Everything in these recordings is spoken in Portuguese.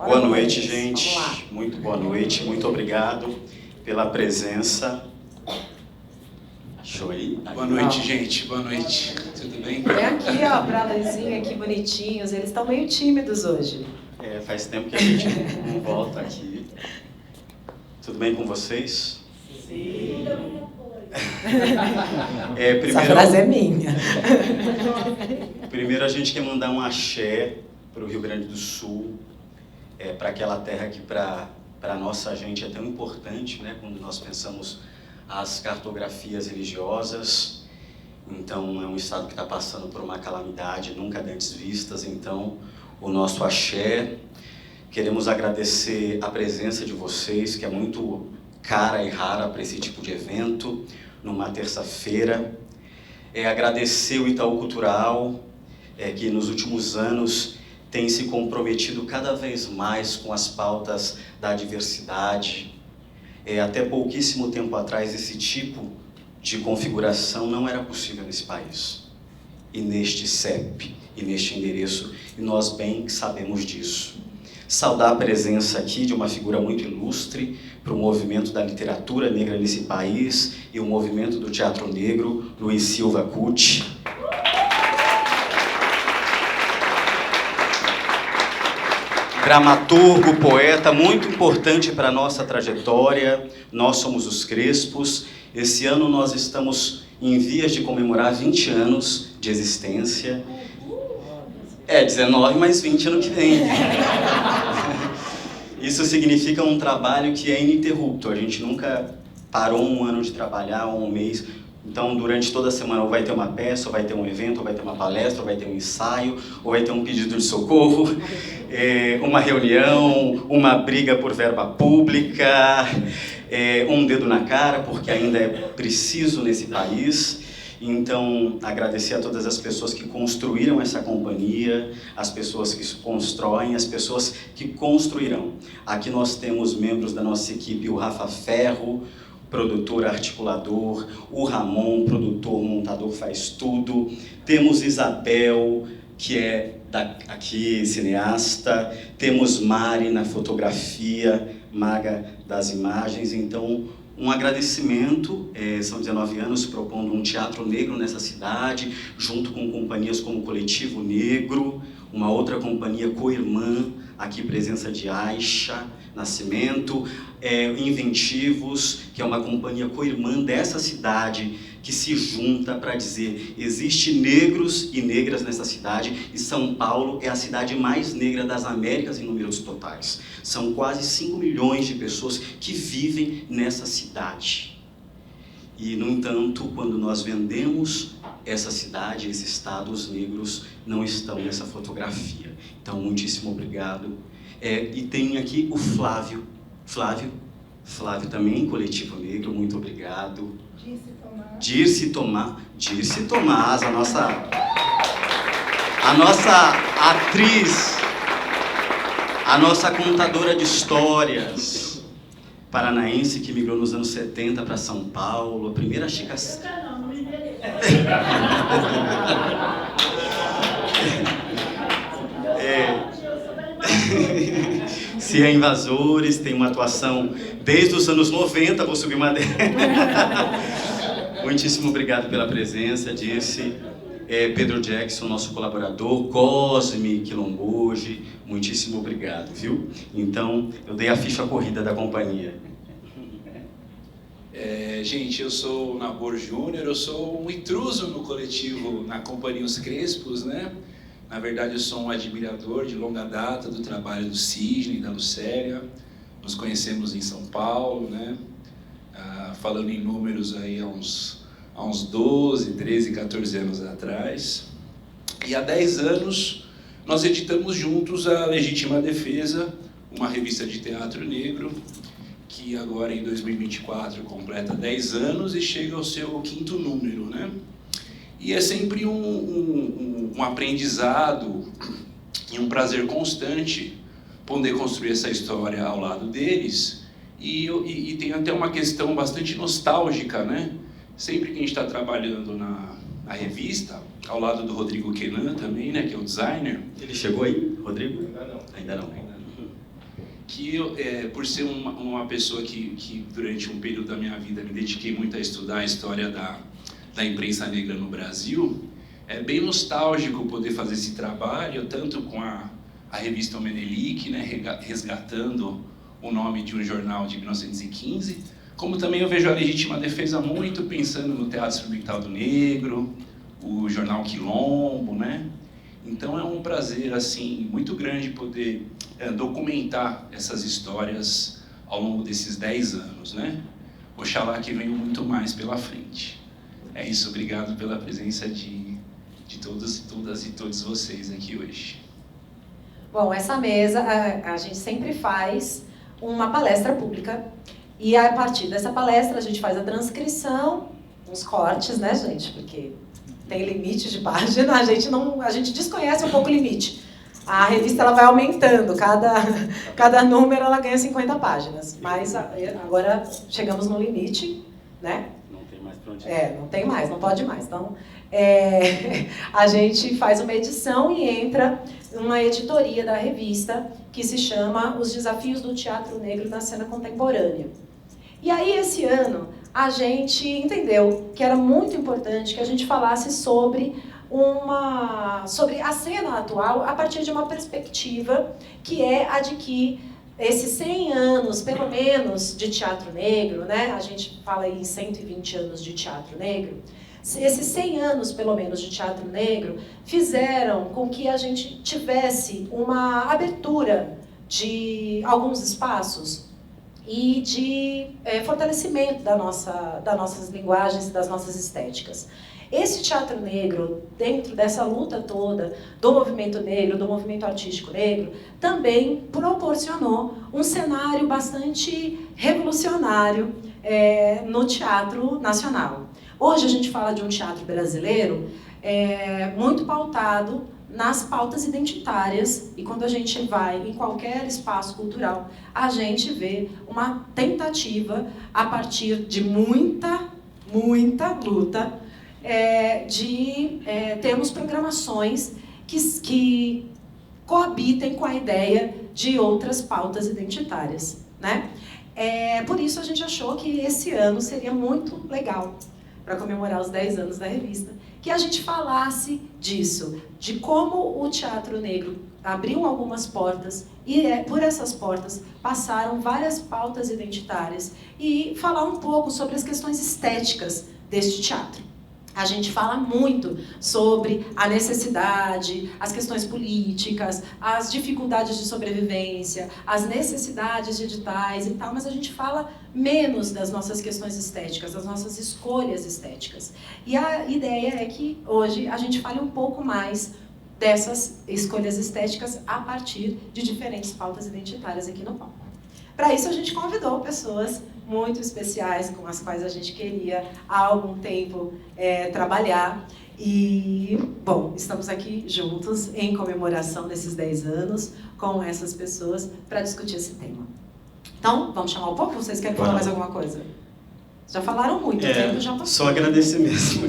Boa noite, gente. Muito boa noite. Muito obrigado pela presença. Achou aí? Boa noite, gente. Boa noite. Tudo bem? Vem aqui, ó, pra Lezinha, aqui bonitinhos. Eles estão meio tímidos hoje. Faz tempo que a gente não volta aqui. Tudo bem com vocês? Sim. Primeiro, essa frase é minha. Primeiro a gente quer mandar um axé para o Rio Grande do Sul, para aquela terra que para a nossa gente é tão importante, né, quando nós pensamos as cartografias religiosas. Então é um estado que está passando por uma calamidade nunca antes vistas, então o nosso axé. Queremos agradecer a presença de vocês, que é muito cara e rara para esse tipo de evento, numa terça-feira. Agradecer o Itaú Cultural, que nos últimos anos tem se comprometido cada vez mais com as pautas da diversidade. Até pouquíssimo tempo atrás, esse tipo de configuração não era possível nesse país, e neste CEP, e neste endereço, e nós bem sabemos disso. Saudar a presença aqui de uma figura muito ilustre para o movimento da literatura negra nesse país e o movimento do teatro negro, Luiz Silva Cuti. Dramaturgo, poeta, muito importante para a nossa trajetória. Nós somos os Crespos. Esse ano nós estamos em vias de comemorar 20 anos de existência. 19, mas 20 ano que vem. Isso significa um trabalho que é ininterrupto. A gente nunca parou um ano de trabalhar, ou um mês. Então, durante toda a semana, ou vai ter uma peça, ou vai ter um evento, ou vai ter uma palestra, ou vai ter um ensaio, ou vai ter um pedido de socorro, uma reunião, uma briga por verba pública, um dedo na cara, porque ainda é preciso nesse país. Então, agradecer a todas as pessoas que construíram essa companhia, as pessoas que constroem, as pessoas que construirão. Aqui nós temos membros da nossa equipe, o Rafa Ferro, produtor, articulador, o Ramon, produtor, montador, faz tudo. Temos Isabel, que é aqui, cineasta. Temos Mari na fotografia, maga das imagens. Então, um agradecimento, são 19 anos propondo um teatro negro nessa cidade, junto com companhias como o Coletivo Negro, uma outra companhia co-irmã, aqui presença de Aisha Nascimento, Inventivos, que é uma companhia co-irmã dessa cidade, que se junta para dizer, existe negros e negras nessa cidade, e São Paulo é a cidade mais negra das Américas em números totais. São quase 5 milhões de pessoas que vivem nessa cidade. E, no entanto, quando nós vendemos essa cidade, esse estado, os negros não estão nessa fotografia. Então, muitíssimo obrigado. E tem aqui o Flávio também, Coletivo Negro, muito obrigado. Dirce Tomás, a nossa atriz, a nossa contadora de histórias, paranaense que migrou nos anos 70 para São Paulo, a primeira chica... Se é Invasores, tem uma atuação desde os anos 90, vou subir uma... Muitíssimo obrigado pela presença, Dirce. Pedro Jackson, nosso colaborador, Cosme Quilomboge, muitíssimo obrigado, viu? Então, eu dei a ficha corrida da companhia. Gente, eu sou o Nabor Júnior, eu sou um intruso no coletivo, na companhia Os Crespos, né? Na verdade, eu sou um admirador de longa data do trabalho do Sidney, da Lucélia. Nos conhecemos em São Paulo, né? Falando em números aí há uns 12, 13, 14 anos atrás. E há 10 anos nós editamos juntos a Legítima Defesa, uma revista de teatro negro, que agora em 2024 completa 10 anos e chega ao seu 5º número, né? E é sempre um aprendizado e um prazer constante poder construir essa história ao lado deles. E tem até uma questão bastante nostálgica, né? Sempre que a gente está trabalhando na revista, ao lado do Rodrigo Kenan também, né? Que é o designer. Ele chegou aí, Rodrigo? Ainda não. que eu, por ser uma pessoa que durante um período da minha vida me dediquei muito a estudar a história da imprensa negra no Brasil, é bem nostálgico poder fazer esse trabalho, tanto com a revista O Menelik, né, resgatando o nome de um jornal de 1915, como também eu vejo a Legítima Defesa muito pensando no Teatro Experimental do Negro, o jornal Quilombo, né? Então é um prazer assim muito grande poder documentar essas histórias ao longo desses 10 anos, né? Oxalá que venha muito mais pela frente. É isso, obrigado pela presença de todos e todas e todos vocês aqui hoje. Bom, essa mesa a gente sempre faz uma palestra pública e a partir dessa palestra a gente faz a transcrição, uns cortes, né, gente? Porque tem limite de página, a gente desconhece um pouco o limite. A revista ela vai aumentando, cada número ela ganha 50 páginas, mas agora chegamos no limite, né? Não tem mais para onde ir. Não tem mais, não pode mais. Então, a gente faz uma edição e entra numa editoria da revista que se chama Os Desafios do Teatro Negro na Cena Contemporânea. E aí, esse ano, a gente entendeu que era muito importante que a gente falasse sobre a cena atual a partir de uma perspectiva que é a de que esses 100 anos, pelo menos, de teatro negro, né? A gente fala aí em 120 anos de teatro negro, esses 100 anos, pelo menos, de teatro negro fizeram com que a gente tivesse uma abertura de alguns espaços e de fortalecimento das nossas linguagens e das nossas estéticas. Esse teatro negro, dentro dessa luta toda do movimento negro, do movimento artístico negro, também proporcionou um cenário bastante revolucionário no teatro nacional. Hoje a gente fala de um teatro brasileiro muito pautado nas pautas identitárias, e quando a gente vai em qualquer espaço cultural, a gente vê uma tentativa, a partir de muita luta, de termos programações que coabitem com a ideia de outras pautas identitárias, né? Por isso a gente achou que esse ano seria muito legal, para comemorar os 10 anos da revista, que a gente falasse disso, de como o teatro negro abriu algumas portas e por essas portas passaram várias pautas identitárias e falar um pouco sobre as questões estéticas deste teatro. A gente fala muito sobre a necessidade, as questões políticas, as dificuldades de sobrevivência, as necessidades de editais e tal, mas a gente fala menos das nossas questões estéticas, das nossas escolhas estéticas. E a ideia é que hoje a gente fale um pouco mais dessas escolhas estéticas a partir de diferentes pautas identitárias aqui no palco. Para isso a gente convidou pessoas muito especiais com as quais a gente queria há algum tempo trabalhar. E, bom, estamos aqui juntos em comemoração desses 10 anos com essas pessoas para discutir esse tema. Então, vamos chamar o povo? Vocês querem falar mais alguma coisa? Já falaram muito, o tempo já passou. Só agradecer mesmo.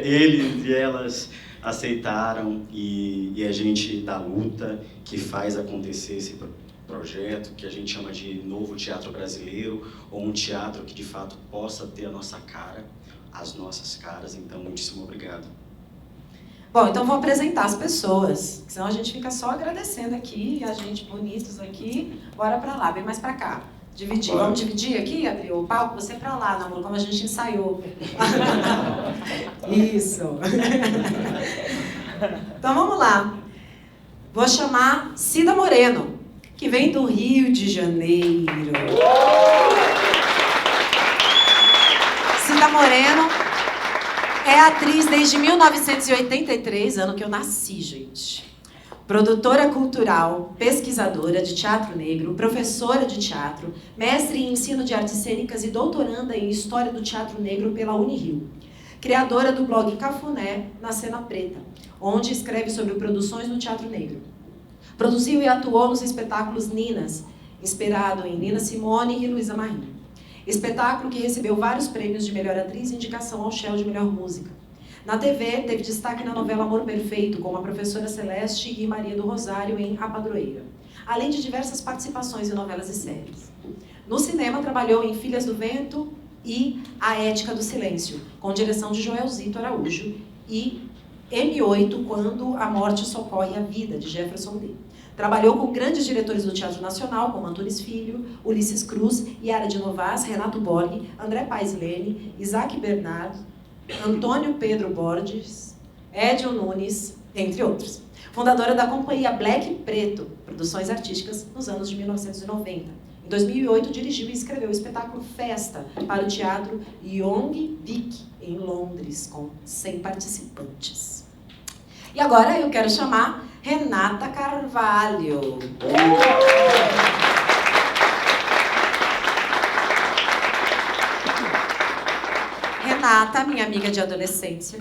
Eles e elas aceitaram e a gente da luta que faz acontecer esse projeto que a gente chama de Novo Teatro Brasileiro, ou um teatro que de fato possa ter a nossa cara, as nossas caras. Então, muitíssimo obrigado. Bom, então vou apresentar as pessoas, senão a gente fica só agradecendo aqui, a gente bonitos aqui. Bora pra lá, vem mais pra cá. Dividir. Bora. Vamos dividir aqui, abrir o palco? Você pra lá, namoro, como a gente ensaiou. Isso. Então vamos lá. Vou chamar Cida Moreno, que vem do Rio de Janeiro. Cida Moreno é atriz desde 1983, ano que eu nasci, gente. Produtora cultural, pesquisadora de teatro negro, professora de teatro, mestre em ensino de artes cênicas e doutoranda em História do Teatro Negro pela Unirio. Criadora do blog Cafuné, na Cena Preta, onde escreve sobre produções no teatro negro. Produziu e atuou nos espetáculos Ninas, inspirado em Nina Simone e Luísa Marinho. Espetáculo que recebeu vários prêmios de melhor atriz e indicação ao Shell de melhor música. Na TV, teve destaque na novela Amor Perfeito, com a professora Celeste e Maria do Rosário em A Padroeira. além de diversas participações em novelas e séries. No cinema, trabalhou em Filhas do Vento e A Ética do Silêncio, com direção de Joelzito Araújo, e M8, Quando a Morte Socorre a Vida, de Jefferson Lee. Trabalhou com grandes diretores do Teatro Nacional, como Antunes Filho, Ulisses Cruz, Yara de Novas, Renato Borghi, André Paes Leme, Isaac Bernard, Antônio Pedro Borges, Edil Nunes, entre outros. Fundadora da companhia Black Preto, Produções Artísticas, nos anos de 1990. Em 2008, dirigiu e escreveu o espetáculo Festa para o Teatro Young Vic, em Londres, com 100 participantes. E agora eu quero chamar Renata Carvalho. Renata, minha amiga de adolescência.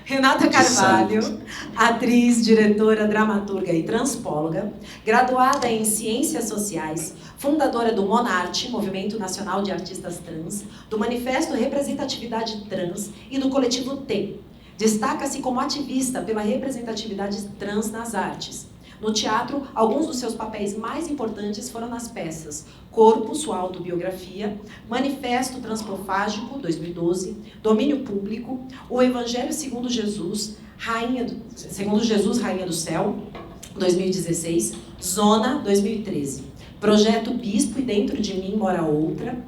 Renata Carvalho, atriz, diretora, dramaturga e transpóloga, graduada em Ciências Sociais, fundadora do Monarte, Movimento Nacional de Artistas Trans, do Manifesto Representatividade Trans e do Coletivo T. Destaca-se como ativista pela representatividade trans nas artes. No teatro, alguns dos seus papéis mais importantes foram nas peças Corpo, sua autobiografia, Manifesto Transpofágico, 2012, Domínio Público, O Evangelho segundo Jesus, Rainha do Céu, 2016, Zona, 2013, Projeto Bispo e Dentro de Mim Mora Outra,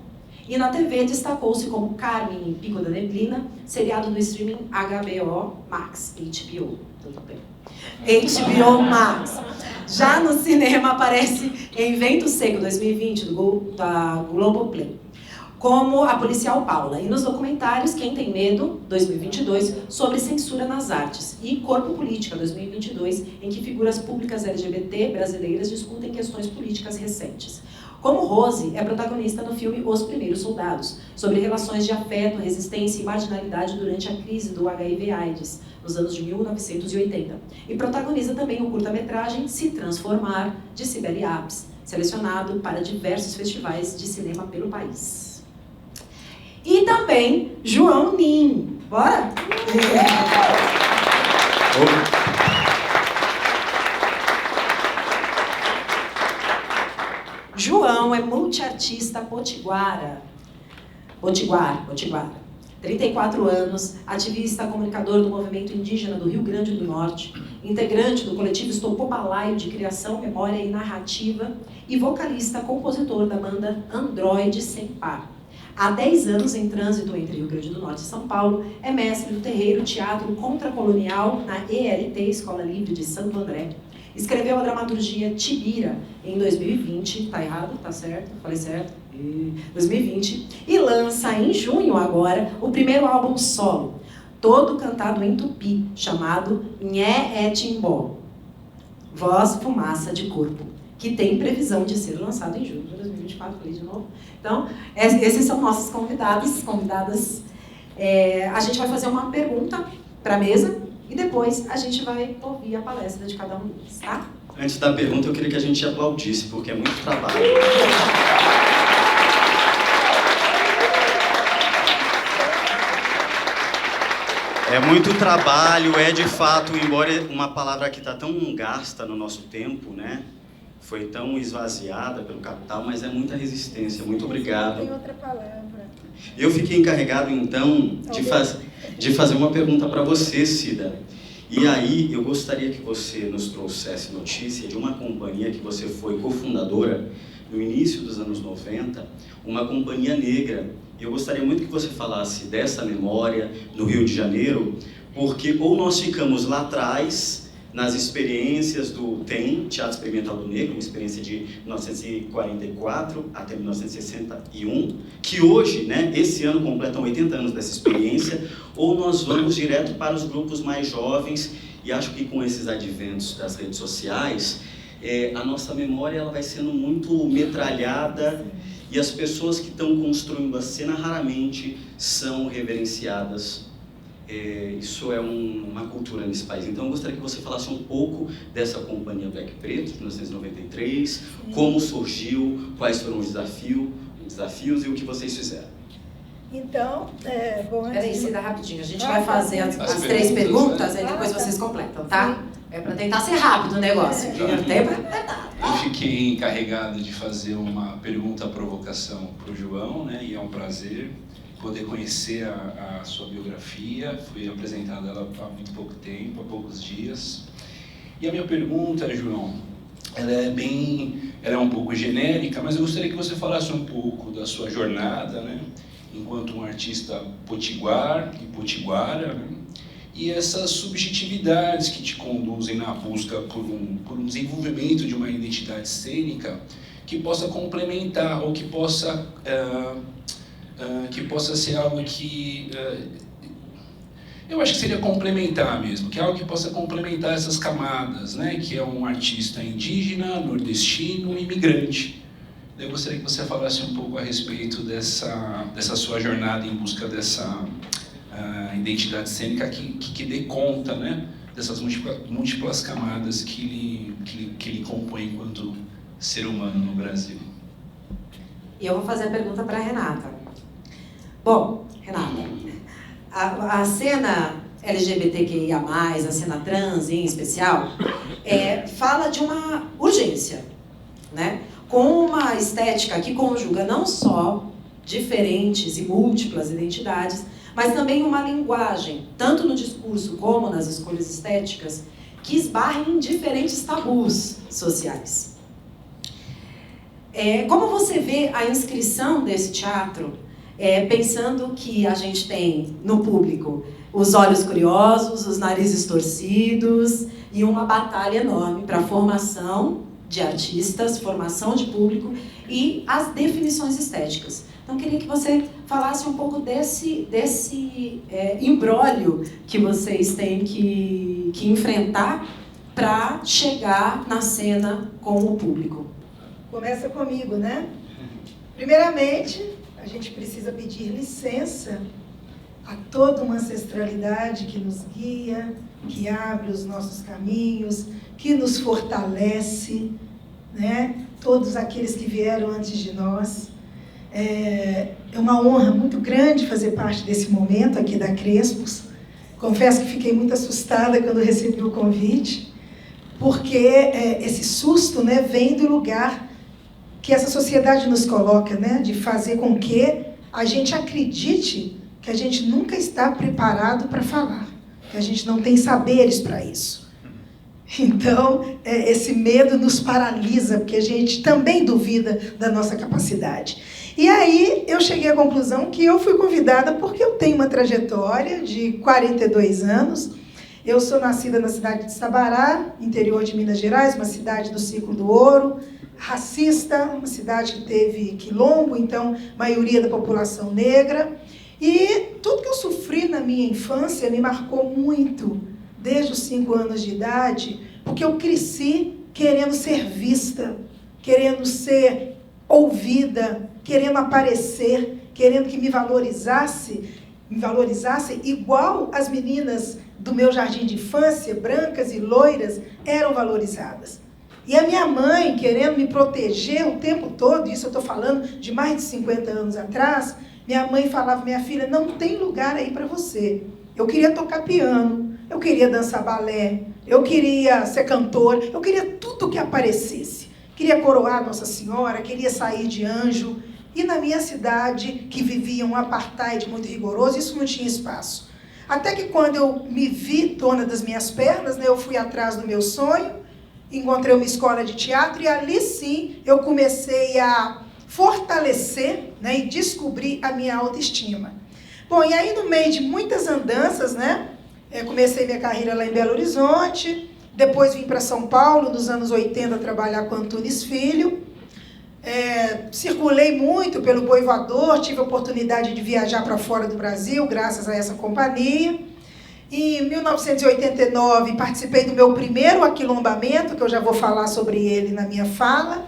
e na TV destacou-se como Carmen em Pico da Neblina, seriado do streaming HBO Max, HBO, tudo bem. HBO Max. Já no cinema aparece em Vento Seco, 2020, da Globoplay, como a policial Paula. E nos documentários Quem Tem Medo, 2022, sobre censura nas artes. E Corpo Política, 2022, em que figuras públicas LGBT brasileiras discutem questões políticas recentes. Como Rose, é protagonista no filme Os Primeiros Soldados, sobre relações de afeto, resistência e marginalidade durante a crise do HIV/AIDS, nos anos de 1980. E protagoniza também o curta-metragem Se Transformar, de Sibeli Apes, selecionado para diversos festivais de cinema pelo país. E também João Nin. Bora? João é multiartista potiguara. 34 anos, ativista, comunicador do movimento indígena do Rio Grande do Norte, integrante do coletivo Estopobalaio de Criação, Memória e Narrativa e vocalista, compositor da banda Android Sem Par. Há 10 anos em trânsito entre Rio Grande do Norte e São Paulo, é mestre do terreiro Teatro Contracolonial na ELT, Escola Livre de Santo André. Escreveu a dramaturgia Tibira em 2020, tá errado? Tá certo? Falei certo? 2020. E lança em junho agora o primeiro álbum solo, todo cantado em tupi, chamado Nhé é Timbó, Voz, Fumaça de Corpo, que tem previsão de ser lançado em julho de 2024, falei de novo. Então, esses são nossos convidadas. A gente vai fazer uma pergunta para a mesa e depois a gente vai ouvir a palestra de cada um deles, tá? Antes da pergunta, eu queria que a gente aplaudisse, porque é muito trabalho. É muito trabalho, é de fato, embora uma palavra que está tão gasta no nosso tempo, né? Foi tão esvaziada pelo capital, mas é muita resistência. Muito obrigado. Tem outra palavra. Eu fiquei encarregado, então, de fazer uma pergunta para você, Cida. E aí, eu gostaria que você nos trouxesse notícia de uma companhia que você foi cofundadora no início dos anos 90, uma companhia negra. Eu gostaria muito que você falasse dessa memória no Rio de Janeiro, porque ou nós ficamos lá atrás, nas experiências do TEM, Teatro Experimental do Negro, uma experiência de 1944 até 1961, que hoje, né, esse ano completam 80 anos dessa experiência, ou nós vamos direto para os grupos mais jovens, e acho que com esses adventos das redes sociais, a nossa memória ela vai sendo muito metralhada, e as pessoas que estão construindo a cena raramente são reverenciadas. Isso é uma cultura nesse país. Então eu gostaria que você falasse um pouco dessa companhia Black Preto, de 1993, como surgiu, quais foram os desafios e o que vocês fizeram. Então, bom... Peraí, Cida, rapidinho. A gente vai fazer as 3 perguntas, aí depois vocês completam, tá? É para tentar ser rápido o negócio. O tempo Eu fiquei encarregado de fazer uma pergunta-provocação para o João, né? E é um prazer poder conhecer a sua biografia. Fui apresentado ela há muito pouco tempo, há poucos dias. E a minha pergunta, João, ela é um pouco genérica, mas eu gostaria que você falasse um pouco da sua jornada, né? Enquanto um artista potiguar e potiguara, né? E essas subjetividades que te conduzem na busca por um desenvolvimento de uma identidade cênica que possa complementar ou que possa ser algo que eu acho que seria complementar mesmo, que é algo que possa complementar essas camadas, né? Que é um artista indígena, nordestino, imigrante. Eu gostaria que você falasse um pouco a respeito dessa sua jornada em busca dessa identidade cênica que dê conta, né, dessas múltiplas camadas que lhe compõem enquanto ser humano no Brasil. E eu vou fazer a pergunta para a Renata. Bom, Renata, a cena LGBTQIA+, a cena trans em especial, fala de uma urgência, né? Com uma estética que conjuga não só diferentes e múltiplas identidades, mas também uma linguagem, tanto no discurso como nas escolhas estéticas, que esbarrem em diferentes tabus sociais. Como você vê a inscrição desse teatro, pensando que a gente tem no público os olhos curiosos, os narizes torcidos e uma batalha enorme para a formação de artistas, formação de público e as definições estéticas. Então, eu queria que você falasse um pouco desse imbróglio que vocês têm que enfrentar para chegar na cena com o público. Começa comigo, né? Primeiramente, a gente precisa pedir licença a toda uma ancestralidade que nos guia, que abre os nossos caminhos, que nos fortalece, né? Todos aqueles que vieram antes de nós. É uma honra muito grande fazer parte desse momento aqui da Crespos. Confesso que fiquei muito assustada quando recebi o convite, porque esse susto, né, vem do lugar que essa sociedade nos coloca, né, de fazer com que a gente acredite que a gente nunca está preparado para falar, que a gente não tem saberes para isso. Então, esse medo nos paralisa, porque a gente também duvida da nossa capacidade. E aí, eu cheguei à conclusão que eu fui convidada porque eu tenho uma trajetória de 42 anos. Eu sou nascida na cidade de Sabará, interior de Minas Gerais, uma cidade do ciclo do ouro, racista, uma cidade que teve quilombo, então, maioria da população negra. E tudo que eu sofri na minha infância me marcou muito, desde os 5 anos de idade, porque eu cresci querendo ser vista, querendo ser ouvida, querendo aparecer, querendo que me valorizasse igual as meninas do meu jardim de infância, brancas e loiras, eram valorizadas. E a minha mãe, querendo me proteger o tempo todo, isso eu estou falando de mais de 50 anos atrás, minha mãe falava: minha filha, não tem lugar aí para você. Eu queria tocar piano, eu queria dançar balé, eu queria ser cantora, eu queria tudo que aparecesse. Queria coroar Nossa Senhora, queria sair de anjo. E na minha cidade, que vivia um apartheid muito rigoroso, isso não tinha espaço. Até que quando eu me vi dona das minhas pernas, né, eu fui atrás do meu sonho, encontrei uma escola de teatro e ali sim eu comecei a fortalecer, né, e descobrir a minha autoestima. Bom, e aí no meio de muitas andanças, né, comecei minha carreira lá em Belo Horizonte, depois vim para São Paulo, nos anos 80, trabalhar com Antunes Filho. Circulei muito pelo Boi Voador, tive a oportunidade de viajar para fora do Brasil, graças a essa companhia. Em 1989, participei do meu primeiro aquilombamento, que eu já vou falar sobre ele na minha fala.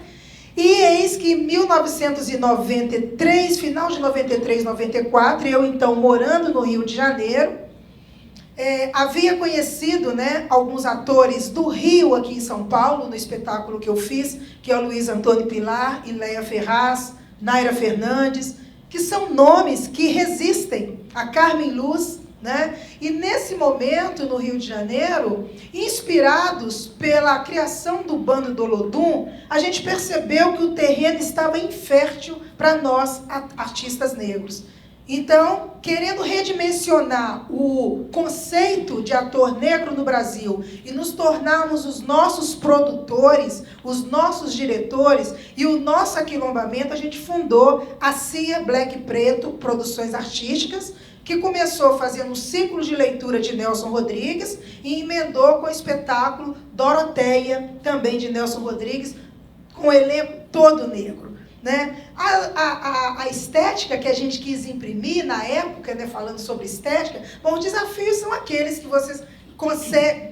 E eis que em 1993, final de 93, 94, eu então morando no Rio de Janeiro, havia conhecido, né, alguns atores do Rio aqui em São Paulo, no espetáculo que eu fiz, que é o Luiz Antônio Pilar, Ileia Ferraz, Naira Fernandes, que são nomes que resistem a Carmen Luz, né? E nesse momento, no Rio de Janeiro, inspirados pela criação do Bando do Olodum, a gente percebeu que o terreno estava infértil para nós, artistas negros. Então, querendo redimensionar o conceito de ator negro no Brasil e nos tornarmos os nossos produtores, os nossos diretores e o nosso aquilombamento, a gente fundou a CIA Black Preto Produções Artísticas, que começou fazendo um ciclo de leitura de Nelson Rodrigues e emendou com o espetáculo Doroteia, também de Nelson Rodrigues, com o elenco todo negro, né? A estética que a gente quis imprimir na época, né, falando sobre estética, bom, os desafios são aqueles que vocês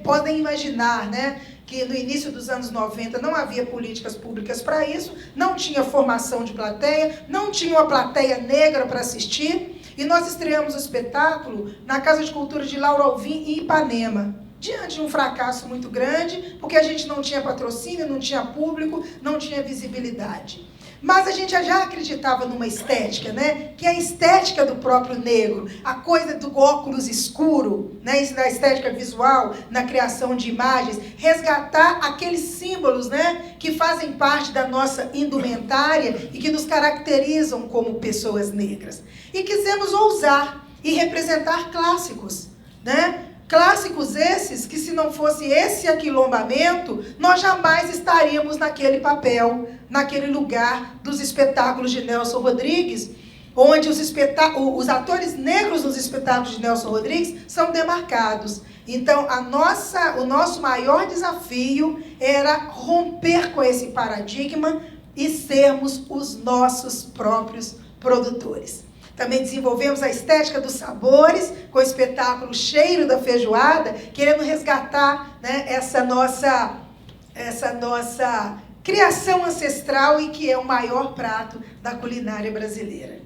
podem imaginar, né? Que no início dos anos 90 não havia políticas públicas para isso, não tinha formação de plateia, não tinha uma plateia negra para assistir, e nós estreamos o espetáculo na Casa de Cultura de Lauro Alvim, em Ipanema, diante de um fracasso muito grande, porque a gente não tinha patrocínio, não tinha público, não tinha visibilidade. Mas a gente já acreditava numa estética, né? Que é a estética do próprio negro, a coisa do óculos escuro, né? Isso na estética visual, na criação de imagens, resgatar aqueles símbolos, né? Que fazem parte da nossa indumentária e que nos caracterizam como pessoas negras. E quisemos ousar e representar clássicos, né? Clássicos esses que, se não fosse esse aquilombamento, nós jamais estaríamos naquele papel, naquele lugar dos espetáculos de Nelson Rodrigues, onde os atores negros nos espetáculos de Nelson Rodrigues são demarcados. Então, o nosso maior desafio era romper com esse paradigma e sermos os nossos próprios produtores. Também desenvolvemos a estética dos sabores, com o espetáculo Cheiro da Feijoada, querendo resgatar, né, essa nossa criação ancestral e que é o maior prato da culinária brasileira.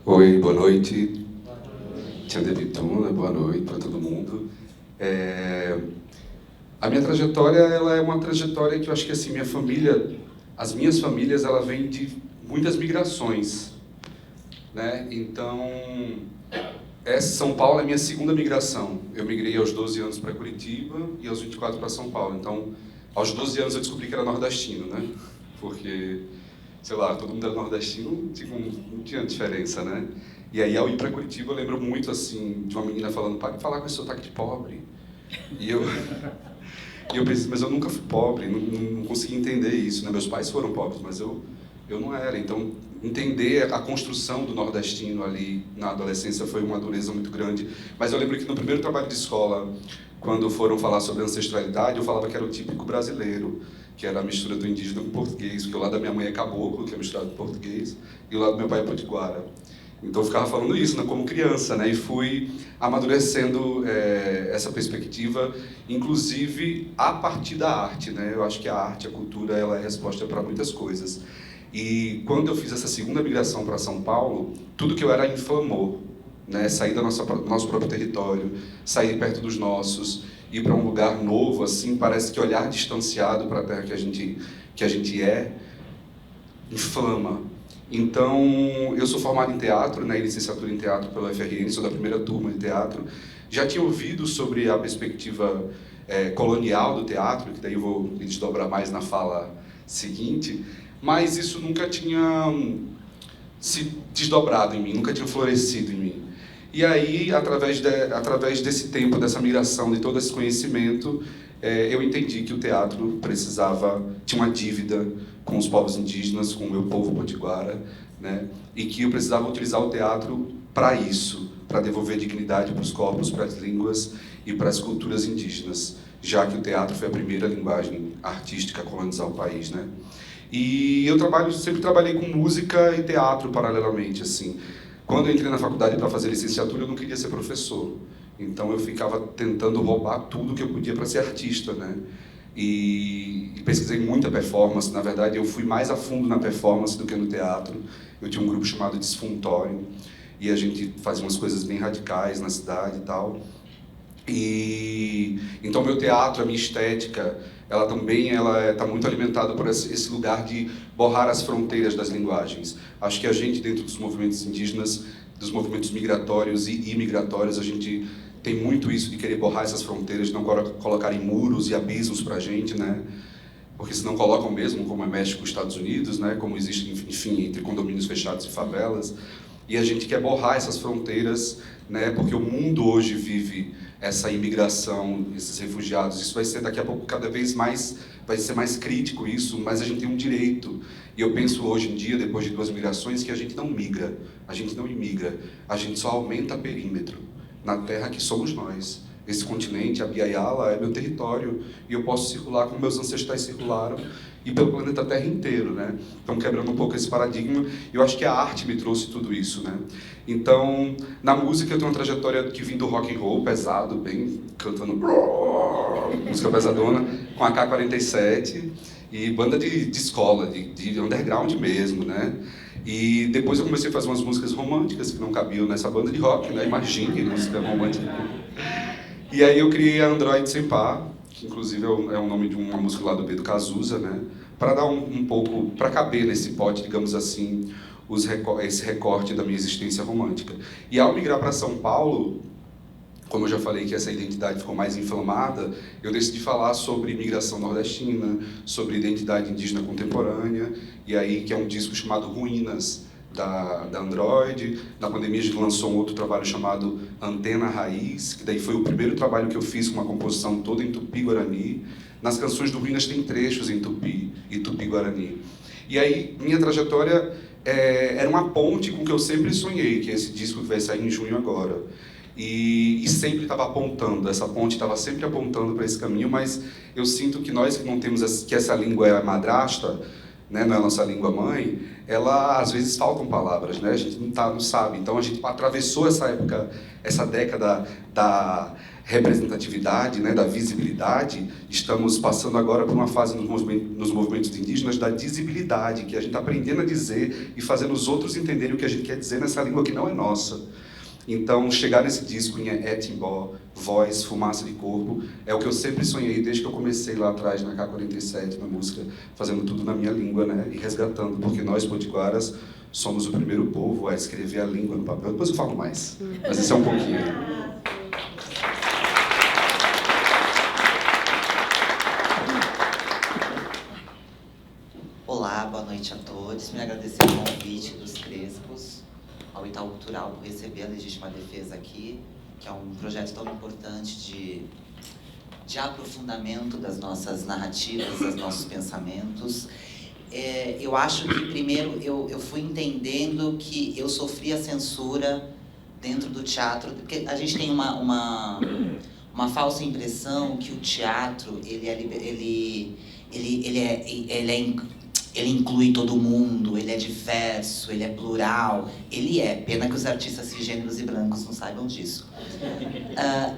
Oi, boa noite. Tia Devituna, boa noite para todo mundo. A minha trajetória, ela é uma trajetória que eu acho que assim, as minhas famílias, ela vem de muitas migrações, né? Então, São Paulo é a minha segunda migração. Eu migrei aos 12 anos para Curitiba e aos 24 para São Paulo. Então, aos 12 anos eu descobri que era nordestino, né? Porque, sei lá, todo mundo era nordestino, tipo, não tinha diferença, né? E aí, ao ir para Curitiba, eu lembro muito, assim, de uma menina falando, para de falar com esse sotaque de pobre. E eu pensei, mas eu nunca fui pobre, não consegui entender isso, né? Meus pais foram pobres, mas eu não era. Então, entender a construção do nordestino ali na adolescência foi uma dureza muito grande. Mas eu lembro que no primeiro trabalho de escola, quando foram falar sobre ancestralidade, eu falava que era o típico brasileiro, que era a mistura do indígena com português, porque o lado da minha mãe é caboclo, que é misturado com português, e o lado do meu pai é potiguara. Então eu ficava falando isso, né, como criança, né, e fui amadurecendo essa perspectiva, inclusive a partir da arte, né. Eu acho que a arte, a cultura, ela é resposta para muitas coisas. E quando eu fiz essa segunda migração para São Paulo, tudo que eu era inflamou, né, sair do nosso próprio território, sair perto dos nossos, ir para um lugar novo, assim, parece que olhar distanciado para a terra que a gente inflama. Então, eu sou formado em teatro, né, em licenciatura em teatro pela UFRN, sou da primeira turma de teatro. Já tinha ouvido sobre a perspectiva colonial do teatro, que daí eu vou desdobrar mais na fala seguinte, mas isso nunca tinha se desdobrado em mim, nunca tinha florescido em mim. E aí, através desse tempo, dessa migração, de todo esse conhecimento, eu entendi que o teatro tinha uma dívida com os povos indígenas, com o meu povo potiguara, né? E que eu precisava utilizar o teatro para isso, para devolver dignidade para os corpos, para as línguas e para as culturas indígenas, já que o teatro foi a primeira linguagem artística a colonizar o país, né? E eu sempre trabalhei com música e teatro paralelamente, assim. Quando eu entrei na faculdade para fazer licenciatura, eu não queria ser professor. Então eu ficava tentando roubar tudo que eu podia para ser artista, né? E pesquisei muita performance. Na verdade, eu fui mais a fundo na performance do que no teatro. Eu tinha um grupo chamado Disfuntório e a gente fazia umas coisas bem radicais na cidade e tal. E então meu teatro, a minha estética, ela também está muito alimentada por esse lugar de borrar as fronteiras das linguagens. Acho que a gente, dentro dos movimentos indígenas, dos movimentos migratórios e imigratórios, a gente tem muito isso de querer borrar essas fronteiras, de não colocarem muros e abismos para a gente, né? Porque senão colocam mesmo, como é México e Estados Unidos, né? Como existe, enfim, entre condomínios fechados e favelas. E a gente quer borrar essas fronteiras, né? Porque o mundo hoje vive essa imigração, esses refugiados. Isso vai ser daqui a pouco cada vez mais, vai ser mais crítico isso, mas a gente tem um direito. E eu penso hoje em dia, depois de 2 migrações, que a gente não migra, a gente não imigra, a gente só aumenta perímetro na terra que somos nós. Esse continente, a Biayala, é meu território e eu posso circular como meus ancestrais circularam e pelo planeta Terra inteiro, né? Então, quebrando um pouco esse paradigma, eu acho que a arte me trouxe tudo isso, né? Então, na música eu tenho uma trajetória que vem do rock and roll pesado, bem cantando música pesadona, com a K-47 e banda de escola, de underground mesmo, né? E depois eu comecei a fazer umas músicas românticas que não cabiam nessa banda de rock, né? Imagine, música romântica. E aí eu criei a Android Sem Par, que inclusive é o nome de uma música lá do Beto Cazuza, né? Para dar um pouco, para caber nesse pote, digamos assim, esse recorte da minha existência romântica. E ao migrar para São Paulo, como eu já falei que essa identidade ficou mais inflamada, eu decidi falar sobre imigração nordestina, sobre identidade indígena contemporânea, e aí que é um disco chamado Ruínas, da Android. Na pandemia a gente lançou um outro trabalho chamado Antena Raiz, que daí foi o primeiro trabalho que eu fiz com uma composição toda em Tupi-Guarani. Nas canções do Ruínas tem trechos em Tupi e Tupi-Guarani. E aí minha trajetória era uma ponte com o que eu sempre sonhei, que é esse disco que vai sair em junho agora. E sempre estava apontando, essa ponte estava sempre apontando para esse caminho, mas eu sinto que nós que não temos, que essa língua é madrasta, né, não é a nossa língua mãe, ela às vezes faltam palavras, né? A gente não sabe. Então a gente atravessou essa época, essa década da representatividade, né, da visibilidade. Estamos passando agora por uma fase nos movimentos indígenas da dizibilidade, que a gente está aprendendo a dizer e fazendo os outros entenderem o que a gente quer dizer nessa língua que não é nossa. Então, chegar nesse disco em Etimbó, voz, fumaça de corpo, é o que eu sempre sonhei desde que eu comecei lá atrás na K-47, na música, fazendo tudo na minha língua, né? E resgatando, porque nós, potiguaras, somos o primeiro povo a escrever a língua no papel. Depois eu falo mais, mas isso é um pouquinho. Olá, boa noite a todos. Me agradecer o convite dos Crespos ao Itaú Cultural por receber a Legítima Defesa aqui, que é um projeto tão importante de aprofundamento das nossas narrativas, dos nossos pensamentos. Eu acho que, primeiro, eu fui entendendo que eu sofria censura dentro do teatro, porque a gente tem uma falsa impressão que o teatro ele inclui todo mundo, ele é diverso, ele é plural. Ele é. Pena que os artistas cisgêneros e brancos não saibam disso.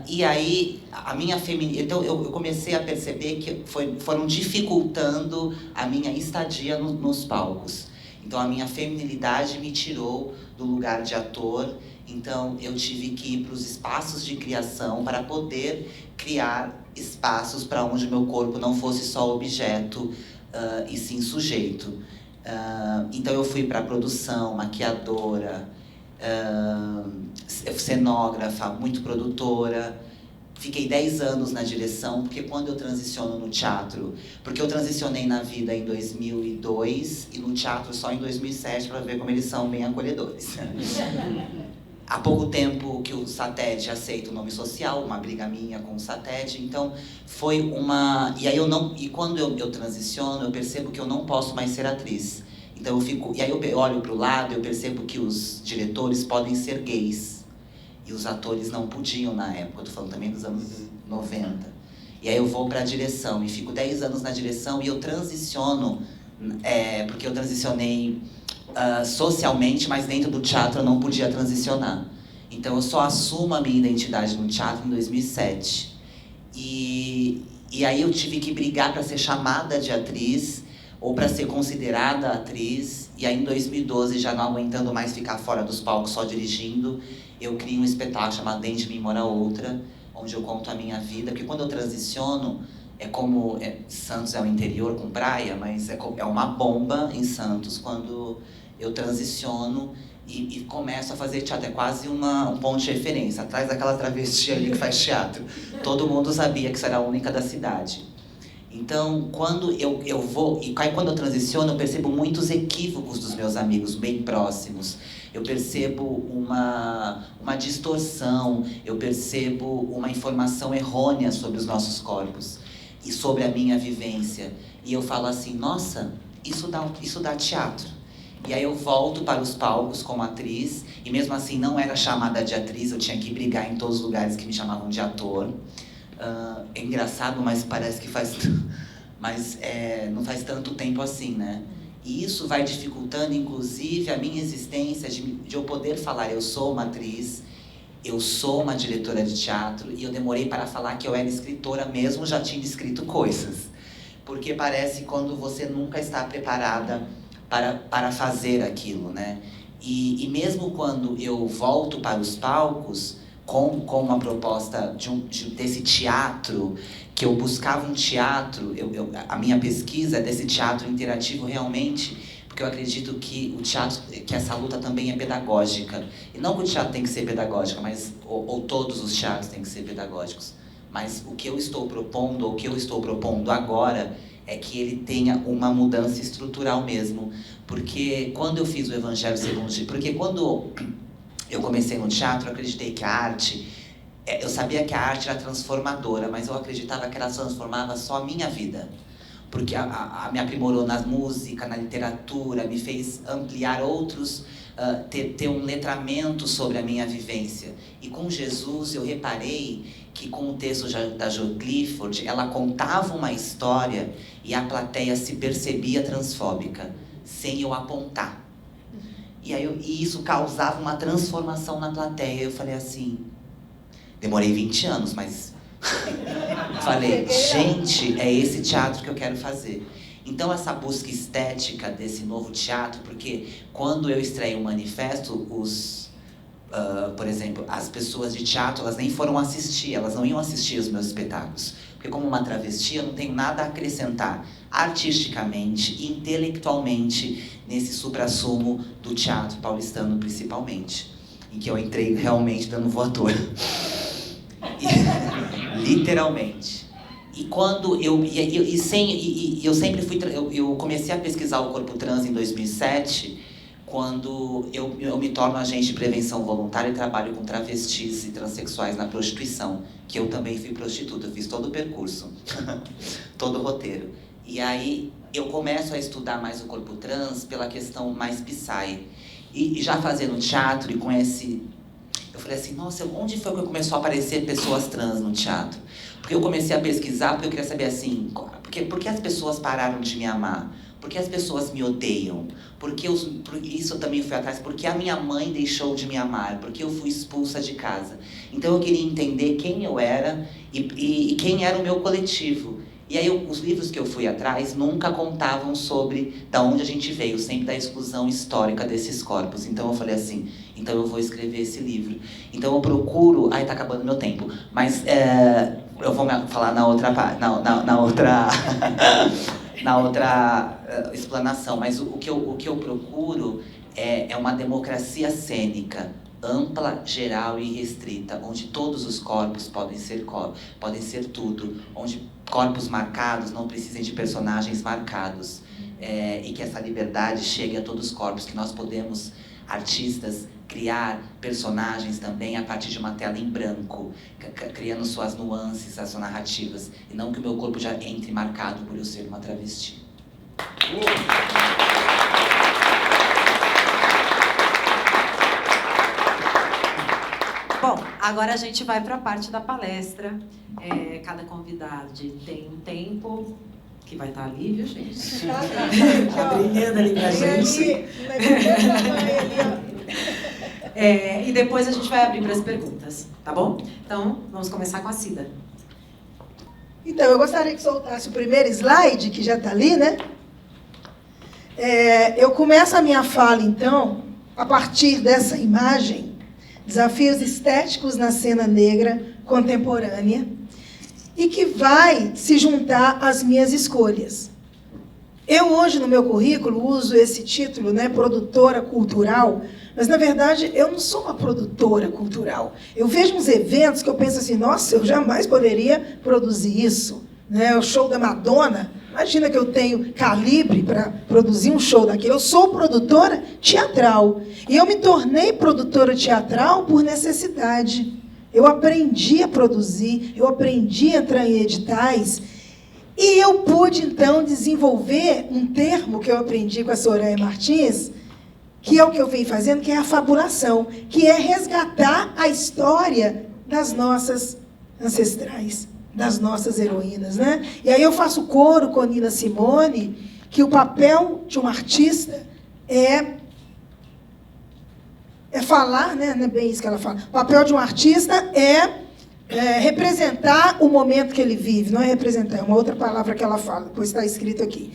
E aí, a minha feminilidade... Então, eu comecei a perceber que foram dificultando a minha estadia nos palcos. Então, a minha feminilidade me tirou do lugar de ator. Então, eu tive que ir para os espaços de criação para poder criar espaços para onde o meu corpo não fosse só objeto, e sim sujeito. Então eu fui para produção, maquiadora, cenógrafa, muito produtora. Fiquei 10 anos na direção, porque quando eu transiciono no teatro... Porque eu transicionei na vida em 2002 e no teatro só em 2007 para ver como eles são bem acolhedores. Há pouco tempo que o SATED aceita o nome social, uma briga minha com o SATED, então foi uma... E aí e quando eu transiciono, eu percebo que eu não posso mais ser atriz. Então eu fico... E aí eu olho para o lado e eu percebo que os diretores podem ser gays. E os atores não podiam na época, eu tô falando também dos anos 90. E aí eu vou para a direção e fico 10 anos na direção e eu transiciono, porque eu transicionei... socialmente, mas dentro do teatro eu não podia transicionar. Então eu só assumo a minha identidade no teatro em 2007. E aí eu tive que brigar para ser chamada de atriz ou para ser considerada atriz. E aí em 2012, já não aguentando mais ficar fora dos palcos só dirigindo, eu criei um espetáculo chamado Dentro de Mim Mora Outra, onde eu conto a minha vida, porque quando eu transiciono, Santos é o interior com praia, mas é uma bomba em Santos quando eu transiciono e começo a fazer teatro. É quase um ponto de referência, atrás daquela travesti ali que faz teatro. Todo mundo sabia que isso era a única da cidade. Então, quando eu vou, e quando eu transiciono, eu percebo muitos equívocos dos meus amigos bem próximos. Eu percebo uma distorção, eu percebo uma informação errônea sobre os nossos corpos e sobre a minha vivência. E eu falo assim, nossa, isso dá teatro. E aí eu volto para os palcos como atriz, e mesmo assim não era chamada de atriz, eu tinha que brigar em todos os lugares que me chamavam de ator. É engraçado, mas parece que não faz tanto tempo assim, né? E isso vai dificultando, inclusive, a minha existência de eu poder falar, eu sou uma atriz, eu sou uma diretora de teatro, e eu demorei para falar que eu era escritora mesmo, já tinha escrito coisas. Porque parece quando você nunca está preparada para fazer aquilo, né? E mesmo quando eu volto para os palcos, com uma proposta desse teatro, que eu buscava um teatro, a minha pesquisa é desse teatro interativo realmente, porque eu acredito que o teatro, que essa luta também é pedagógica. E não que o teatro tem que ser pedagógico, mas, ou todos os teatros têm que ser pedagógicos. Mas o que eu estou propondo agora, é que ele tenha uma mudança estrutural mesmo. Porque quando eu fiz o Evangelho Segundo o Dia, porque quando eu comecei no teatro, eu acreditei que a arte, eu sabia que a arte era transformadora, mas eu acreditava que ela transformava só a minha vida. Porque me aprimorou na música, na literatura, me fez ampliar outros, ter um letramento sobre a minha vivência. E com Jesus eu reparei que com o texto da Jo Clifford, ela contava uma história e a plateia se percebia transfóbica, sem eu apontar. E isso causava uma transformação na plateia. Eu falei assim, demorei 20 anos, mas falei, gente, é esse teatro que eu quero fazer. Então essa busca estética desse novo teatro, porque quando eu estreio o manifesto, por exemplo, as pessoas de teatro, elas nem foram assistir, elas não iam assistir os meus espetáculos. Porque como uma travesti, eu não tenho nada a acrescentar artisticamente, intelectualmente, nesse suprassumo do teatro paulistano, principalmente. Em que eu entrei realmente dando voadora. Literalmente. E quando eu comecei a pesquisar o corpo trans em 2007, quando eu me torno agente de prevenção voluntária e trabalho com travestis e transexuais na prostituição, que eu também fui prostituta, eu fiz todo o percurso, todo o roteiro. E aí eu começo a estudar mais o corpo trans pela questão mais psy. E já fazendo teatro e com esse... Eu falei assim, nossa, onde foi que começou a aparecer pessoas trans no teatro? Porque eu comecei a pesquisar, porque eu queria saber assim, por que as pessoas pararam de me amar? Por que as pessoas me odeiam? Isso eu também fui atrás. Por que a minha mãe deixou de me amar? Por que eu fui expulsa de casa? Então eu queria entender quem eu era e quem era o meu coletivo. E aí os livros que eu fui atrás nunca contavam sobre da onde a gente veio, sempre da exclusão histórica desses corpos. Então eu falei assim, então eu vou escrever esse livro. Então eu procuro... Ai, tá acabando meu tempo. Mas eu vou falar na outra parte, na outra explanação. Mas o que eu procuro é uma democracia cênica, ampla, geral e restrita, onde todos os corpos podem ser tudo, onde corpos marcados não precisem de personagens marcados, e que essa liberdade chegue a todos os corpos, que nós podemos, artistas, criar personagens também a partir de uma tela em branco, criando suas nuances, as suas narrativas, e não que o meu corpo já entre marcado por eu ser uma travesti. Bom, agora a gente vai para a parte da palestra. Cada convidado tem um tempo que vai estar ali, viu, gente? Tá brilhando ali pra gente. E depois a gente vai abrir para as perguntas, tá bom? Então, vamos começar com a Cida. Então, eu gostaria que soltasse o primeiro slide, que já está ali, né? Eu começo a minha fala, então, a partir dessa imagem Desafios Estéticos na Cena Negra Contemporânea, e que vai se juntar às minhas escolhas. Eu hoje no meu currículo uso esse título, né, produtora cultural, mas na verdade eu não sou uma produtora cultural. Eu vejo uns eventos que eu penso assim, nossa, eu jamais poderia produzir isso, né? O show da Madonna, imagina que eu tenho calibre para produzir um show daquele. Eu sou produtora teatral e eu me tornei produtora teatral por necessidade. Eu aprendi a produzir, eu aprendi a entrar em editais. E eu pude, então, desenvolver um termo que eu aprendi com a Soraya Martins, que é o que eu venho fazendo, que é a fabulação, que é resgatar a história das nossas ancestrais, das nossas heroínas, né? E aí eu faço coro com Nina Simone, que o papel de um artista é falar, né? Não é bem isso que ela fala. O papel de um artista é representar o momento que ele vive, não é representar, é uma outra palavra que ela fala, pois está escrito aqui.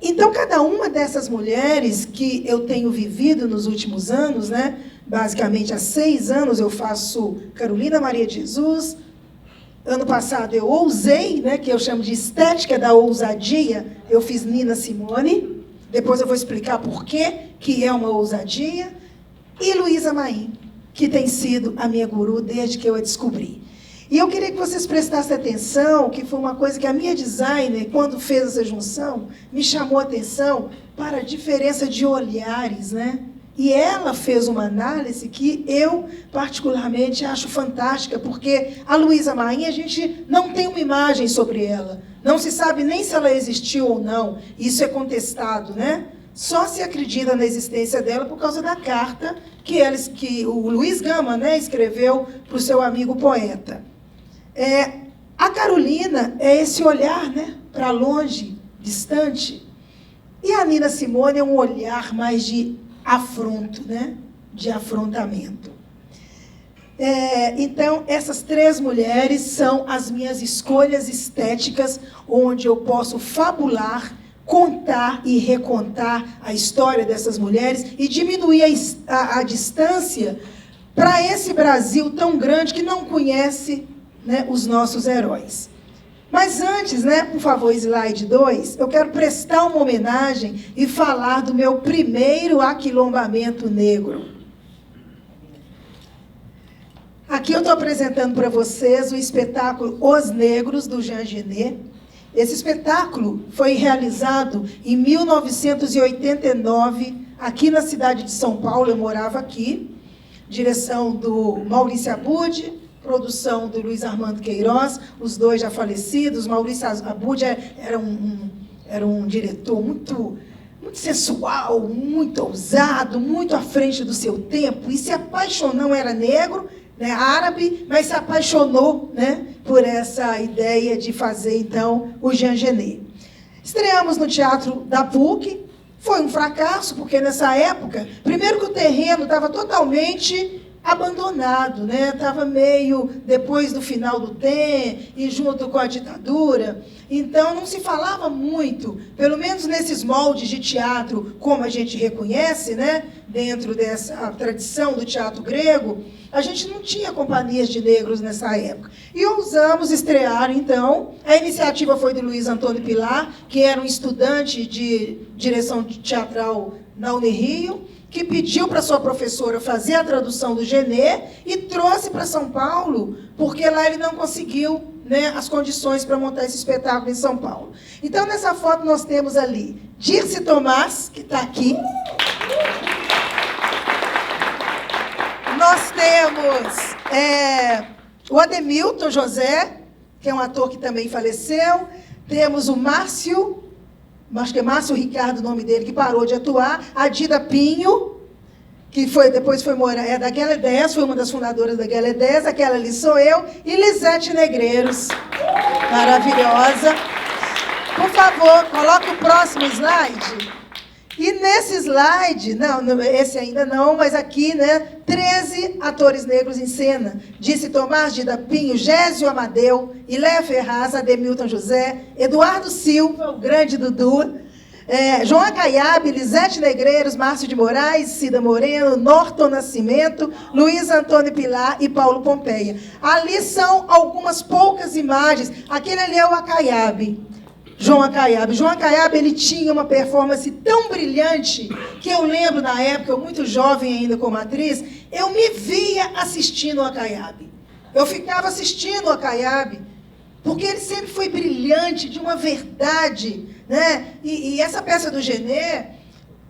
Então, cada uma dessas mulheres que eu tenho vivido nos últimos anos, né, basicamente há 6 anos eu faço Carolina Maria de Jesus, ano passado eu ousei, né, que eu chamo de estética da ousadia, eu fiz Nina Simone, depois eu vou explicar por que é uma ousadia, e Luísa Maim, que tem sido a minha guru desde que eu a descobri. E eu queria que vocês prestassem atenção, que foi uma coisa que a minha designer, quando fez essa junção, me chamou a atenção para a diferença de olhares, né? E ela fez uma análise que eu, particularmente, acho fantástica, porque a Luísa Maim, a gente não tem uma imagem sobre ela. Não se sabe nem se ela existiu ou não. Isso é contestado, né? Só se acredita na existência dela por causa da carta que o Luiz Gama, né, escreveu para o seu amigo poeta. A Carolina é esse olhar, né, para longe, distante. E a Nina Simone é um olhar mais de afronto, né, de afrontamento. Então, essas 3 mulheres são as minhas escolhas estéticas, onde eu posso fabular, contar e recontar a história dessas mulheres e diminuir a distância para esse Brasil tão grande que não conhece, né, os nossos heróis. Mas antes, né, por favor, slide 2, eu quero prestar uma homenagem e falar do meu primeiro aquilombamento negro. Aqui eu estou apresentando para vocês o espetáculo Os Negros, do Jean Genet. Esse espetáculo foi realizado em 1989, aqui na cidade de São Paulo, eu morava aqui, direção do Maurício Abud, produção do Luiz Armando Queiroz, os dois já falecidos. Maurício Abud era um diretor muito sensual, muito ousado, muito à frente do seu tempo, e se apaixonou, era negro, né, árabe, mas se apaixonou, né, por essa ideia de fazer, então, o Jean Genet. Estreamos no Teatro da PUC, foi um fracasso, porque nessa época, primeiro que o terreno estava totalmente abandonado, né? Estava meio depois do final do TEM e junto com a ditadura, então não se falava muito, pelo menos nesses moldes de teatro como a gente reconhece, né? Dentro dessa tradição do teatro grego, a gente não tinha companhias de negros nessa época. E ousamos estrear, então, a iniciativa foi do Luiz Antônio Pilar, que era um estudante de direção teatral na Unirio, que pediu para sua professora fazer a tradução do Genet e trouxe para São Paulo, porque lá ele não conseguiu, né, as condições para montar esse espetáculo em São Paulo. Então, nessa foto, nós temos ali Dirce Tomás, que está aqui. Nós temos o Ademilton José, que é um ator que também faleceu. Temos o Márcio, acho que é Márcio Ricardo o nome dele, que parou de atuar. A Dida Pinho, que depois foi morar, da Guela 10, foi uma das fundadoras da Guela 10, aquela ali sou eu. E Lisete Negreiros, maravilhosa. Por favor, coloque o próximo slide. E nesse slide, não, esse ainda não, mas aqui, né, 13 atores negros em cena. Dirce Tomás, Dida Pinho, Gésio Amadeu, Iléia Ferraz, Ademilton José, Eduardo Silva, o grande Dudu, João Acaiabe, Lisete Negreiros, Márcio de Moraes, Cida Moreno, Norton Nascimento, Luiz Antônio Pilar e Paulo Pompeia. Ali são algumas poucas imagens. Aquele ali é o Acaiabe, João Acaiabe. João Acaiabe, ele tinha uma performance tão brilhante que eu lembro na época, eu muito jovem ainda como atriz, eu me via assistindo o Acaiabe. Eu ficava assistindo o Acaiabe, porque ele sempre foi brilhante, de uma verdade, né? E essa peça do Genê,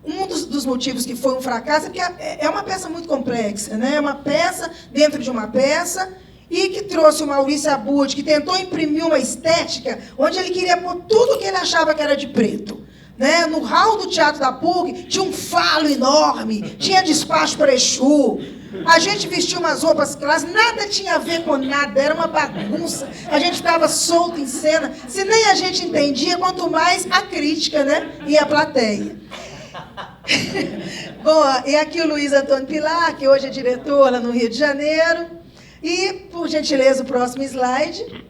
um dos motivos que foi um fracasso é porque é uma peça muito complexa, né? É uma peça dentro de uma peça, e que trouxe o Maurício Abud, que tentou imprimir uma estética onde ele queria pôr tudo que ele achava que era de preto. Né? No hall do Teatro da PUC tinha um falo enorme, tinha despacho para Exu, a gente vestia umas roupas clássicas, nada tinha a ver com nada, era uma bagunça, a gente estava solto em cena, se nem a gente entendia, quanto mais a crítica, né? E a plateia. Bom, e aqui o Luiz Antônio Pilar, que hoje é diretor lá no Rio de Janeiro. E, por gentileza, o próximo slide.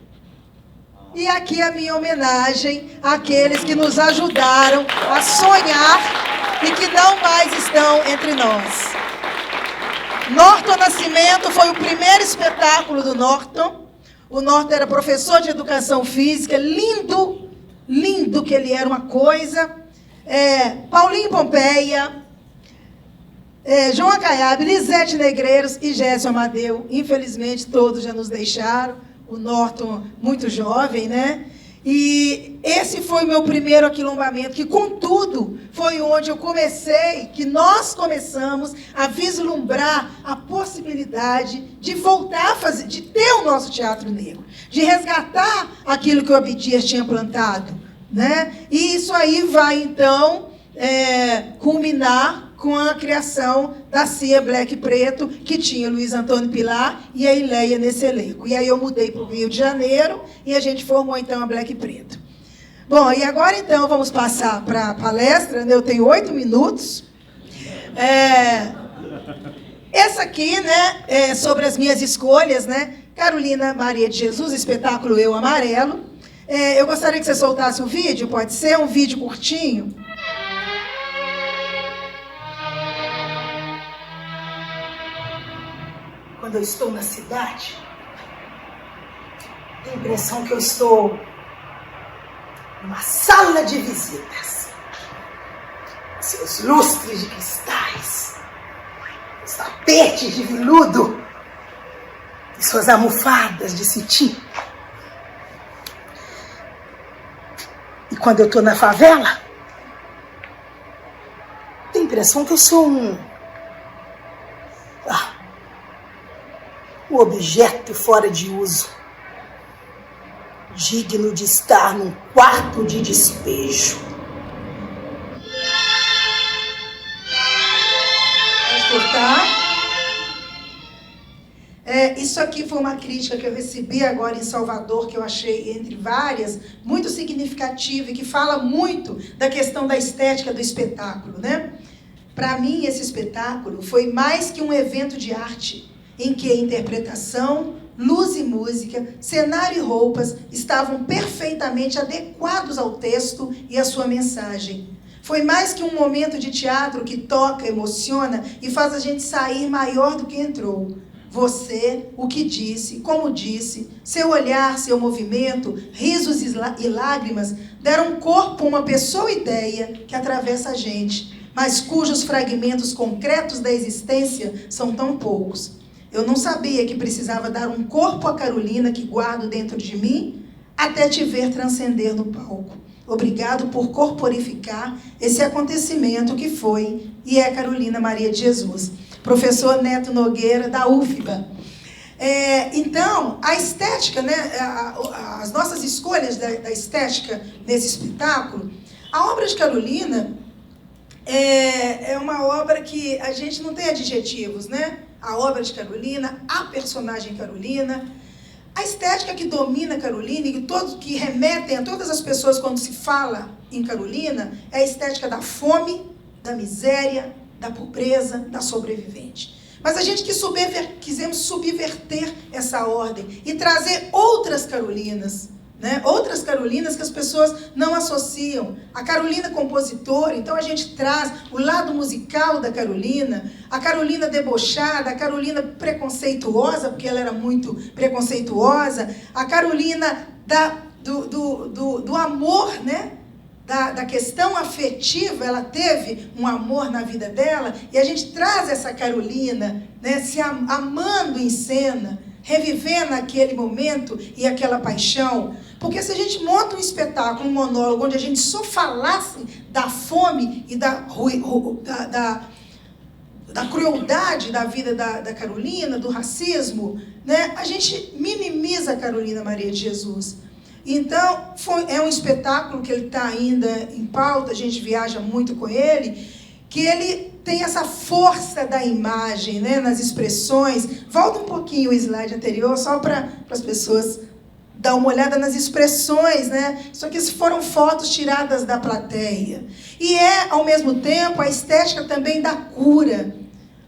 E aqui a minha homenagem àqueles que nos ajudaram a sonhar e que não mais estão entre nós. Norton Nascimento foi o primeiro espetáculo do Norton. O Norton era professor de educação física, lindo, lindo que ele era uma coisa. Paulinho Pompeia, João Acaiabe, Lisete Negreiros e Géssio Amadeu. Infelizmente, todos já nos deixaram. O Norton, muito jovem, né? E esse foi o meu primeiro aquilombamento, que, contudo, foi onde eu comecei, que nós começamos a vislumbrar a possibilidade de voltar a fazer, de ter o nosso teatro negro, de resgatar aquilo que o Abdias tinha plantado, né? E isso aí vai, então, culminar com a criação da CIA Black Preto, que tinha Luiz Antônio Pilar e a Ileia nesse elenco. E aí eu mudei para o Rio de Janeiro e a gente formou, então, a Black Preto. Bom, e agora, então, vamos passar para a palestra, né? Eu tenho 8 minutos. Essa aqui, né, é sobre as minhas escolhas, né? Carolina Maria de Jesus, espetáculo Eu Amarelo. Eu gostaria que você soltasse o vídeo, pode ser? Um vídeo curtinho. Quando eu estou na cidade, tenho a impressão que eu estou numa sala de visitas. Seus lustres de cristais, os tapetes de veludo e suas almofadas de cetim. E quando eu estou na favela, tenho a impressão que eu sou um objeto fora de uso, digno de estar num quarto de despejo. Pode cortar. Isso aqui foi uma crítica que eu recebi agora em Salvador, que eu achei, entre várias, muito significativa e que fala muito da questão da estética do espetáculo, né? Para mim, esse espetáculo foi mais que um evento de arte, em que interpretação, luz e música, cenário e roupas estavam perfeitamente adequados ao texto e à sua mensagem. Foi mais que um momento de teatro que toca, emociona e faz a gente sair maior do que entrou. Você, o que disse, como disse, seu olhar, seu movimento, risos e lágrimas deram corpo a uma pessoa-ideia que atravessa a gente, mas cujos fragmentos concretos da existência são tão poucos. Eu não sabia que precisava dar um corpo à Carolina que guardo dentro de mim, até te ver transcender no palco. Obrigado por corporificar esse acontecimento que foi e é Carolina Maria de Jesus. Professor Neto Nogueira, da UFBA. Então, a estética, né, as nossas escolhas da estética nesse espetáculo, a obra de Carolina é uma obra que a gente não tem adjetivos, né? A obra de Carolina, a personagem Carolina, a estética que domina Carolina e que remetem a todas as pessoas quando se fala em Carolina, é a estética da fome, da miséria, da pobreza, da sobrevivente. Mas a gente quisemos subverter essa ordem e trazer outras Carolinas, né? Outras Carolinas que as pessoas não associam. A Carolina compositora, então a gente traz o lado musical da Carolina, a Carolina debochada, a Carolina preconceituosa, porque ela era muito preconceituosa, a Carolina do amor, né? Da questão afetiva, ela teve um amor na vida dela, e a gente traz essa Carolina, né, se amando em cena, revivendo aquele momento e aquela paixão. Porque se a gente monta um espetáculo, um monólogo, onde a gente só falasse da fome e da crueldade da vida da Carolina, do racismo, né, a gente minimiza a Carolina Maria de Jesus. Então, é um espetáculo que ele está ainda em pauta, a gente viaja muito com ele, que ele tem essa força da imagem, né, nas expressões. Volta um pouquinho o slide anterior, só para as pessoas dar uma olhada nas expressões, né? Isso aqui foram fotos tiradas da plateia. E ao mesmo tempo, a estética também da cura,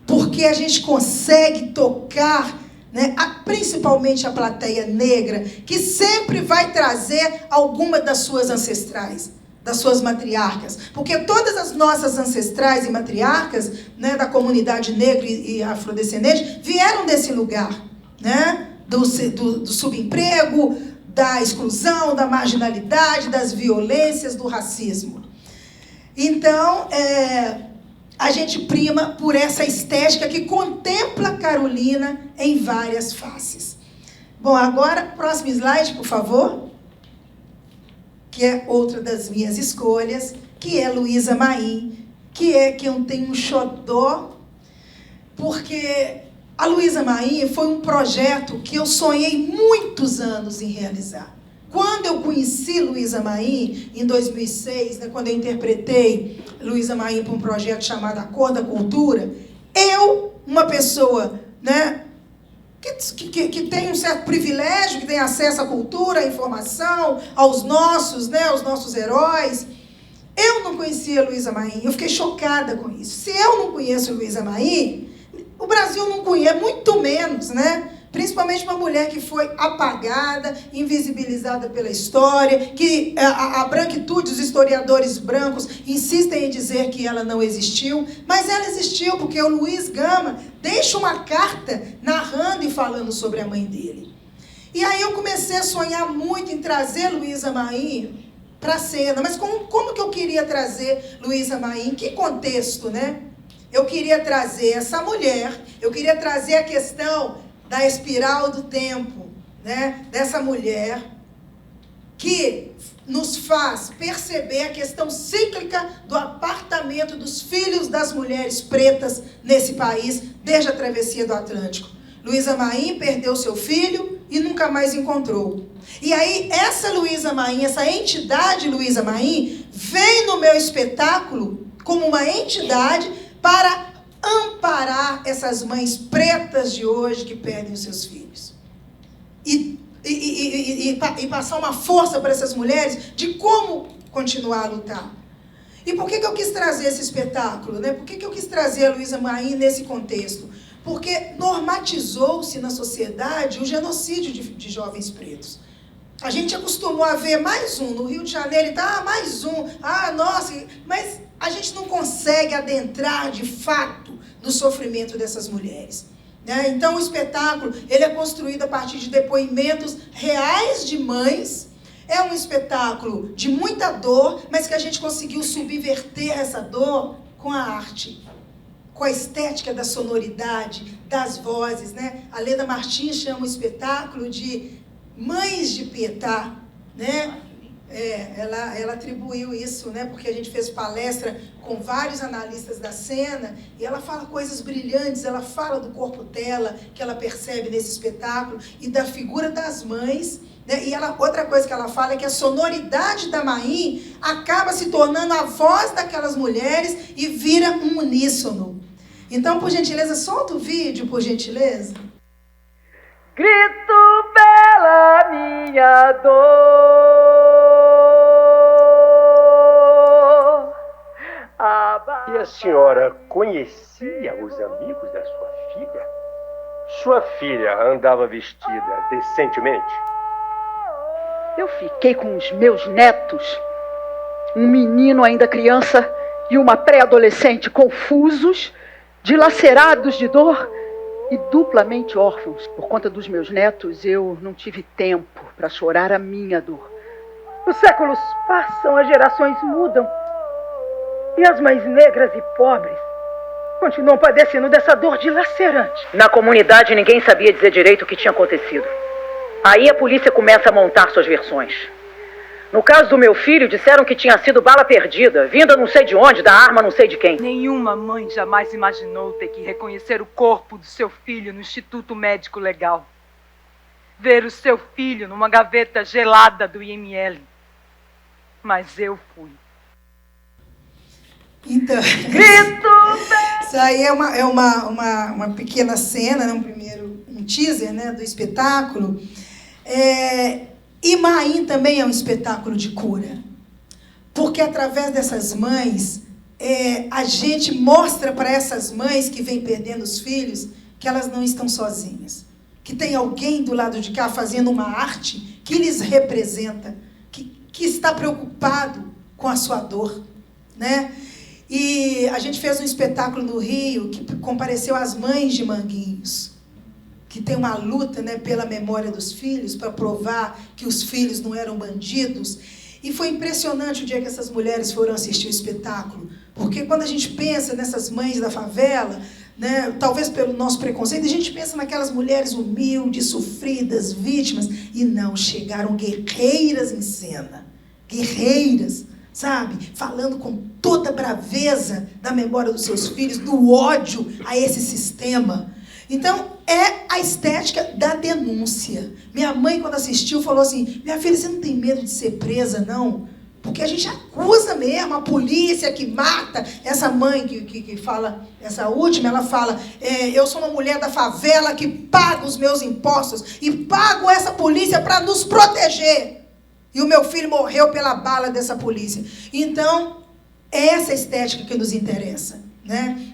porque a gente consegue tocar, né, principalmente a plateia negra, que sempre vai trazer alguma das suas ancestrais, das suas matriarcas. Porque todas as nossas ancestrais e matriarcas, né, da comunidade negra e afrodescendente vieram desse lugar, né, do subemprego, da exclusão, da marginalidade, das violências, do racismo. Então, a gente prima por essa estética que contempla a Carolina em várias faces. Bom, agora, próximo slide, por favor. Que é outra das minhas escolhas, que é Luísa Maim, que eu tenho um xodó, porque a Luísa Maim foi um projeto que eu sonhei muitos anos em realizar. Quando eu conheci Luísa Maim, em 2006, né, quando eu interpretei Luísa Maim para um projeto chamado A Cor da Cultura, eu, uma pessoa, né, que tem um certo privilégio, que tem acesso à cultura, à informação, aos nossos, né, aos nossos heróis, eu não conhecia Luísa Maim, eu fiquei chocada com isso. Se eu não conheço Luísa Maim, o Brasil não conhece, muito menos, né? Principalmente uma mulher que foi apagada, invisibilizada pela história, que a branquitude, os historiadores brancos insistem em dizer que ela não existiu, mas ela existiu porque o Luiz Gama deixa uma carta narrando e falando sobre a mãe dele. E aí eu comecei a sonhar muito em trazer Luísa Maim para a cena, mas como que eu queria trazer Luísa Maim? Em que contexto, né? Eu queria trazer essa mulher, eu queria trazer a questão da espiral do tempo, né? Dessa mulher que nos faz perceber a questão cíclica do apartamento dos filhos das mulheres pretas nesse país, desde a travessia do Atlântico. Luísa Maim perdeu seu filho e nunca mais encontrou. E aí, essa Luísa Maim, essa entidade Luísa Maim, vem no meu espetáculo como uma entidade para amparar essas mães pretas de hoje que perdem os seus filhos. E passar uma força para essas mulheres de como continuar a lutar. E por que eu quis trazer esse espetáculo, né? Por que eu quis trazer a Luísa Maim nesse contexto? Porque normatizou-se na sociedade o genocídio de jovens pretos. A gente acostumou a ver mais um, no Rio de Janeiro, então, mais um, nossa, mas a gente não consegue adentrar de fato no sofrimento dessas mulheres, né? Então o espetáculo ele é construído a partir de depoimentos reais de mães, é um espetáculo de muita dor, mas que a gente conseguiu subverter essa dor com a arte, com a estética da sonoridade, das vozes, né? A Leda Martins chama o espetáculo de Mães de Pietá, né? Ela atribuiu isso, né? Porque a gente fez palestra com vários analistas da cena e ela fala coisas brilhantes, ela fala do corpo dela, que ela percebe nesse espetáculo, e da figura das mães, né? E outra coisa que ela fala é que a sonoridade da Maim acaba se tornando a voz daquelas mulheres e vira um uníssono. Então, por gentileza, solta o vídeo, por gentileza. Grito pela minha dor. E a senhora conhecia os amigos da sua filha? Sua filha andava vestida decentemente? Eu fiquei com os meus netos, um menino ainda criança e uma pré-adolescente, confusos, dilacerados de dor e duplamente órfãos. Por conta dos meus netos, eu não tive tempo para chorar a minha dor. Os séculos passam, as gerações mudam. E as mães negras e pobres continuam padecendo dessa dor dilacerante. Na comunidade, ninguém sabia dizer direito o que tinha acontecido. Aí a polícia começa a montar suas versões. No caso do meu filho, disseram que tinha sido bala perdida, vinda não sei de onde, da arma não sei de quem. Nenhuma mãe jamais imaginou ter que reconhecer o corpo do seu filho no Instituto Médico Legal. Ver o seu filho numa gaveta gelada do IML. Mas eu fui. Então, Grito! isso aí é uma pequena cena, né? Um teaser, né, do espetáculo. Imaim também é um espetáculo de cura, porque através dessas mães, a gente mostra para essas mães que vêm perdendo os filhos que elas não estão sozinhas, que tem alguém do lado de cá fazendo uma arte que lhes representa, que está preocupado com a sua dor, né? E a gente fez um espetáculo no Rio que compareceu às mães de Manguinhos, que tem uma luta, né, pela memória dos filhos, para provar que os filhos não eram bandidos. E foi impressionante o dia que essas mulheres foram assistir o espetáculo, porque quando a gente pensa nessas mães da favela, né, talvez pelo nosso preconceito, a gente pensa naquelas mulheres humildes, sofridas, vítimas, e não, chegaram guerreiras em cena, guerreiras, sabe, falando com toda a braveza da memória dos seus filhos, do ódio a esse sistema. Então, é a estética da denúncia. Minha mãe, quando assistiu, falou assim, minha filha, você não tem medo de ser presa, não? Porque a gente acusa mesmo, a polícia que mata. Essa mãe que fala, essa última, ela fala, eu sou uma mulher da favela que paga os meus impostos e pago essa polícia para nos proteger. E o meu filho morreu pela bala dessa polícia. Então, é essa estética que nos interessa, né?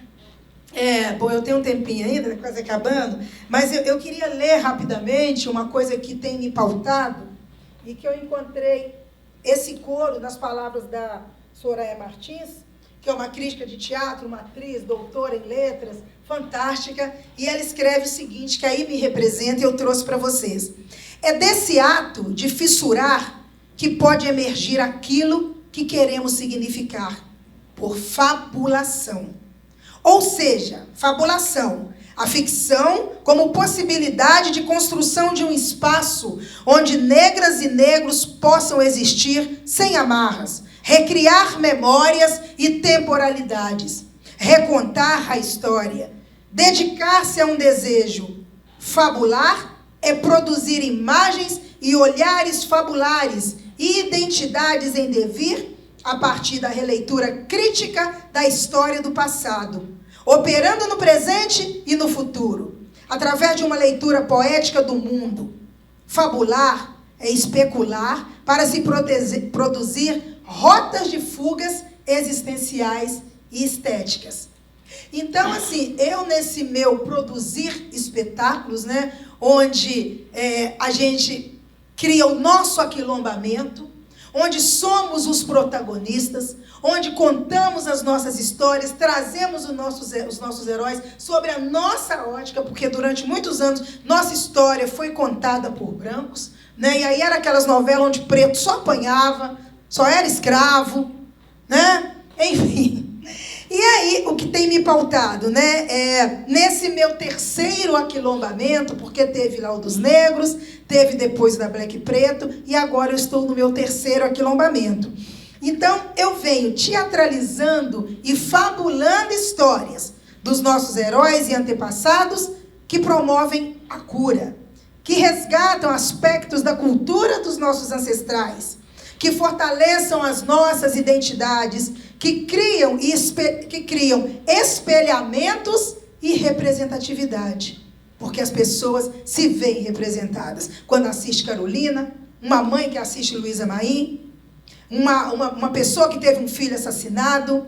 Bom, eu tenho um tempinho ainda, quase acabando, mas eu queria ler rapidamente uma coisa que tem me pautado e que eu encontrei esse coro nas palavras da Soraya Martins, que é uma crítica de teatro, uma atriz, doutora em letras, fantástica, e ela escreve o seguinte, que aí me representa e eu trouxe para vocês. É desse ato de fissurar que pode emergir aquilo que queremos significar, por fabulação. Ou seja, fabulação, a ficção como possibilidade de construção de um espaço onde negras e negros possam existir sem amarras, recriar memórias e temporalidades, recontar a história, dedicar-se a um desejo. Fabular é produzir imagens e olhares fabulares e identidades em devir a partir da releitura crítica da história do passado, operando no presente e no futuro, através de uma leitura poética do mundo. Fabular é especular para se produzir rotas de fugas existenciais e estéticas. Então, assim, eu nesse meu produzir espetáculos, né, onde a gente cria o nosso aquilombamento, onde somos os protagonistas, onde contamos as nossas histórias, trazemos os nossos heróis sobre a nossa ótica, porque durante muitos anos nossa história foi contada por brancos, né? E aí era aquelas novelas onde preto só apanhava, só era escravo, né? Enfim. E aí, o que tem me pautado, né? Nesse meu terceiro aquilombamento, porque teve lá o dos negros, teve depois da Black e Preto, e agora eu estou no meu terceiro aquilombamento. Então, eu venho teatralizando e fabulando histórias dos nossos heróis e antepassados que promovem a cura, que resgatam aspectos da cultura dos nossos ancestrais, que fortaleçam as nossas identidades, que criam espelhamentos e representatividade, porque as pessoas se veem representadas. Quando assiste Carolina, uma mãe que assiste Luísa Maim, uma pessoa que teve um filho assassinado.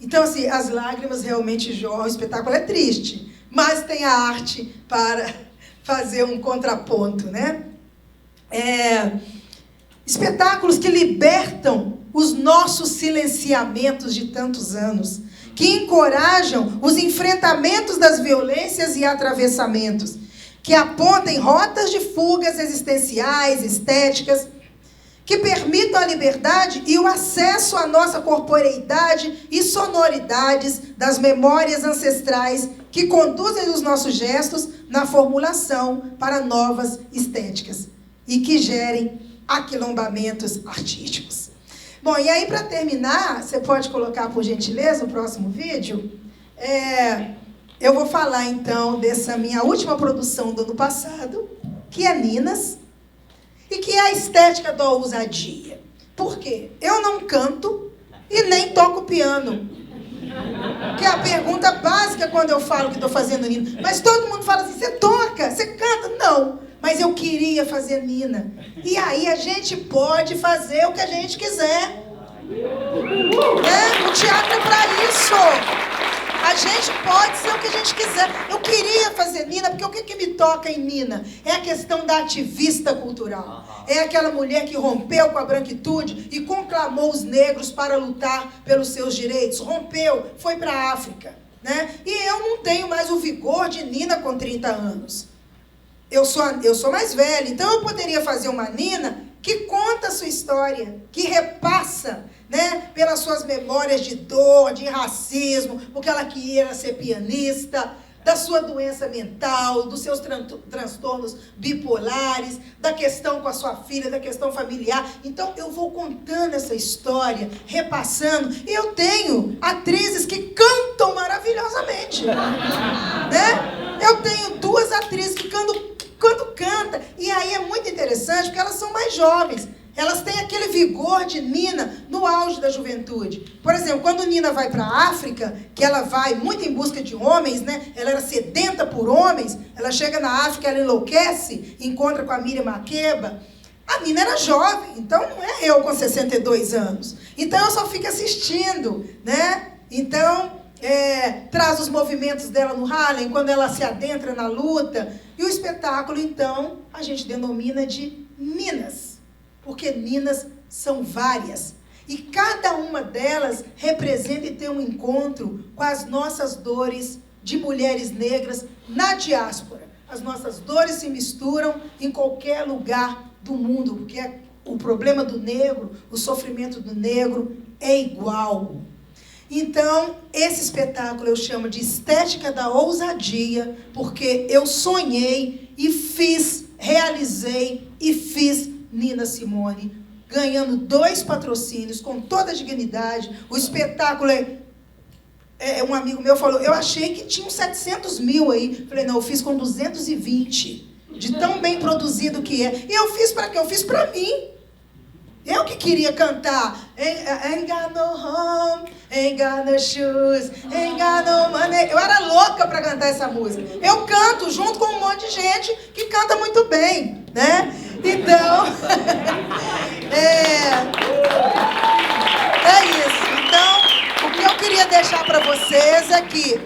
Então, assim, as lágrimas realmente jorram, o espetáculo é triste, mas tem a arte para fazer um contraponto, né? Espetáculos que libertam os nossos silenciamentos de tantos anos, que encorajam os enfrentamentos das violências e atravessamentos, que apontem rotas de fugas existenciais, estéticas, que permitam a liberdade e o acesso à nossa corporeidade e sonoridades das memórias ancestrais que conduzem os nossos gestos na formulação para novas estéticas e que gerem aquilombamentos artísticos. Bom, e aí, para terminar, você pode colocar, por gentileza, o próximo vídeo? Eu vou falar, então, dessa minha última produção do ano passado, que é Ninas, e que é a estética da ousadia. Por quê? Eu não canto e nem toco piano. Que é a pergunta básica quando eu falo que estou fazendo Nina. Mas todo mundo fala assim, você toca, você canta? Não, mas eu queria fazer Nina. E aí a gente pode fazer o que a gente quiser. O teatro é para isso. A gente pode ser o que a gente quiser. Eu queria fazer Nina, porque o que me toca em Nina? É a questão da ativista cultural. É aquela mulher que rompeu com a branquitude e conclamou os negros para lutar pelos seus direitos. Rompeu, foi para a África. Né? E eu não tenho mais o vigor de Nina com 30 anos. Eu sou mais velha, então eu poderia fazer uma Nina que conta a sua história, que repassa, né, pelas suas memórias de dor, de racismo, porque ela queria ser pianista, da sua doença mental, dos seus transtornos bipolares, da questão com a sua filha, da questão familiar. Então, eu vou contando essa história, repassando. E eu tenho atrizes que cantam maravilhosamente. Né? Eu tenho 2 atrizes que quando canta. E aí é muito interessante, porque elas são mais jovens. Elas têm aquele vigor de Nina no auge da juventude. Por exemplo, quando Nina vai para a África, que ela vai muito em busca de homens, né? Ela era sedenta por homens, ela chega na África, ela enlouquece, encontra com a Miriam Makeba. A Nina era jovem, então não é eu com 62 anos. Então eu só fico assistindo, né? Então, traz os movimentos dela no Harlem, quando ela se adentra na luta. E o espetáculo, então, a gente denomina de Ninas. Porque Ninas são várias. E cada uma delas representa e tem um encontro com as nossas dores de mulheres negras na diáspora. As nossas dores se misturam em qualquer lugar do mundo, porque o problema do negro, o sofrimento do negro é igual. Então, esse espetáculo eu chamo de Estética da Ousadia, porque eu sonhei e realizei e fiz Nina Simone, ganhando 2 patrocínios, com toda a dignidade. O espetáculo um amigo meu falou, eu achei que tinha uns 700 mil aí. Falei, não, eu fiz com 220, de tão bem produzido que é. E eu fiz para quê? Eu fiz para mim. Eu que queria cantar. Ain't got no home, ain't got no shoes, ain't got no money. Eu era louca para cantar essa música. Eu canto junto com um monte de gente que canta muito bem, né? Então, é isso. Então, o que eu queria deixar para vocês é que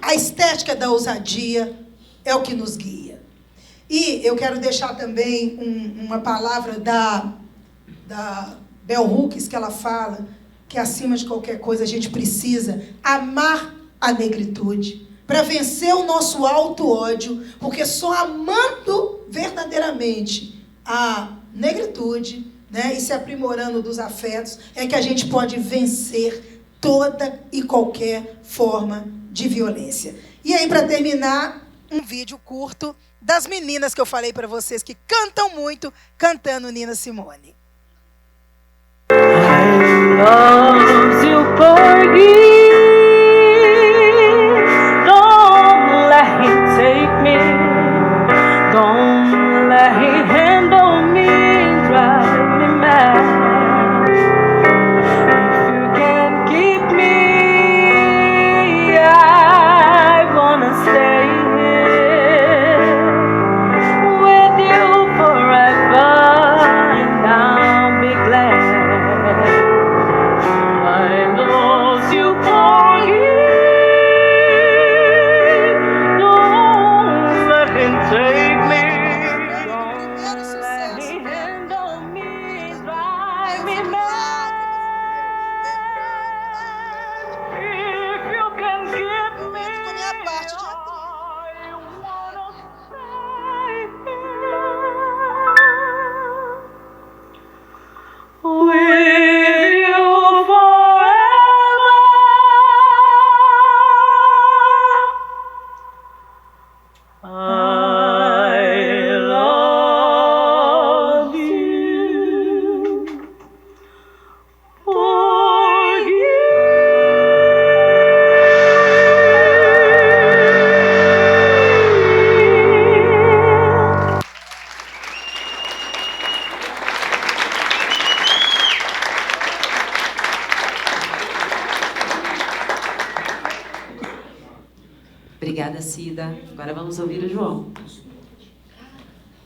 a estética da ousadia é o que nos guia. E eu quero deixar também uma palavra da Bell Hooks, que ela fala que, acima de qualquer coisa, a gente precisa amar a negritude para vencer o nosso auto-ódio, porque só amando verdadeiramente a negritude, né, e se aprimorando dos afetos, é que a gente pode vencer toda e qualquer forma de violência. E aí, para terminar, um vídeo curto das meninas que eu falei para vocês que cantam muito, cantando Nina Simone. Loves you forgive, don't let him take me, don't let him handle me, drive me mad. If you can keep me, I wanna stay here with you forever, and I'll be glad. Obrigada, Cida. Agora vamos ouvir o João.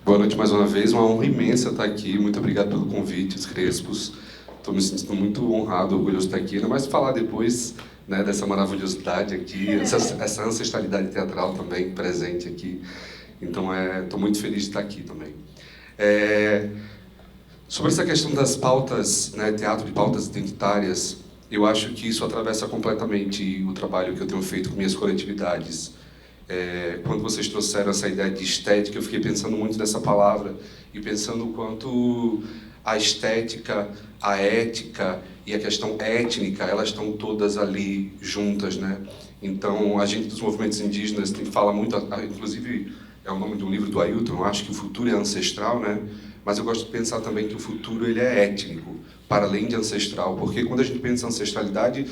Boa noite mais uma vez, uma honra imensa estar aqui. Muito obrigado pelo convite, os Crespos. Estou me sentindo muito honrado, orgulhoso de estar aqui, ainda mais falar depois, né, dessa maravilhosidade aqui, essa ancestralidade teatral também presente aqui. Então, estou muito feliz de estar aqui também. Sobre essa questão das pautas, né, teatro de pautas identitárias, eu acho que isso atravessa completamente o trabalho que eu tenho feito com minhas coletividades. Quando vocês trouxeram essa ideia de estética, eu fiquei pensando muito nessa palavra e pensando o quanto a estética, a ética e a questão étnica, elas estão todas ali juntas, né? Então, a gente dos movimentos indígenas fala muito, inclusive é o nome de um livro do Ailton, eu acho que o futuro é ancestral, né? Mas eu gosto de pensar também que o futuro ele é étnico, para além de ancestral, porque quando a gente pensa em ancestralidade,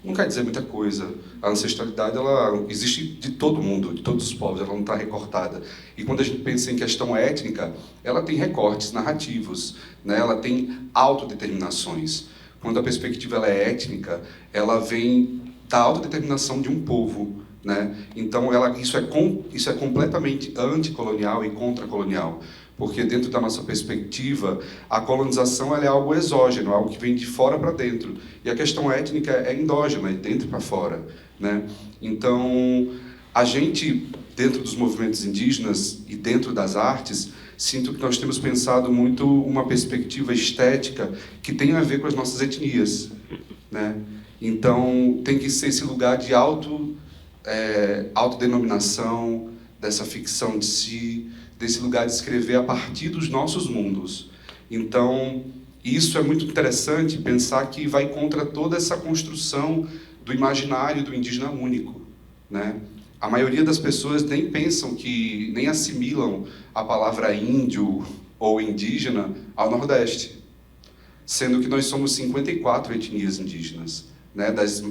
não quer dizer muita coisa. A ancestralidade, ela existe de todo mundo, de todos os povos, ela não está recortada. E quando a gente pensa em questão étnica, ela tem recortes narrativos, né? Ela tem autodeterminações. Quando a perspectiva ela é étnica, ela vem da autodeterminação de um povo, né? Então, isso é completamente anticolonial e contracolonial. Porque dentro da nossa perspectiva, a colonização ela é algo exógeno, algo que vem de fora para dentro. E a questão étnica é endógena, é de dentro para fora, né? Então, a gente, dentro dos movimentos indígenas e dentro das artes, sinto que nós temos pensado muito uma perspectiva estética que tem a ver com as nossas etnias, né? Então, tem que ser esse lugar de autodenominação, dessa ficção de si, desse lugar de escrever a partir dos nossos mundos. Então, isso é muito interessante, pensar que vai contra toda essa construção do imaginário do indígena único, né? A maioria das pessoas nem pensam nem assimilam a palavra índio ou indígena ao Nordeste, sendo que nós somos 54 etnias indígenas, né? Das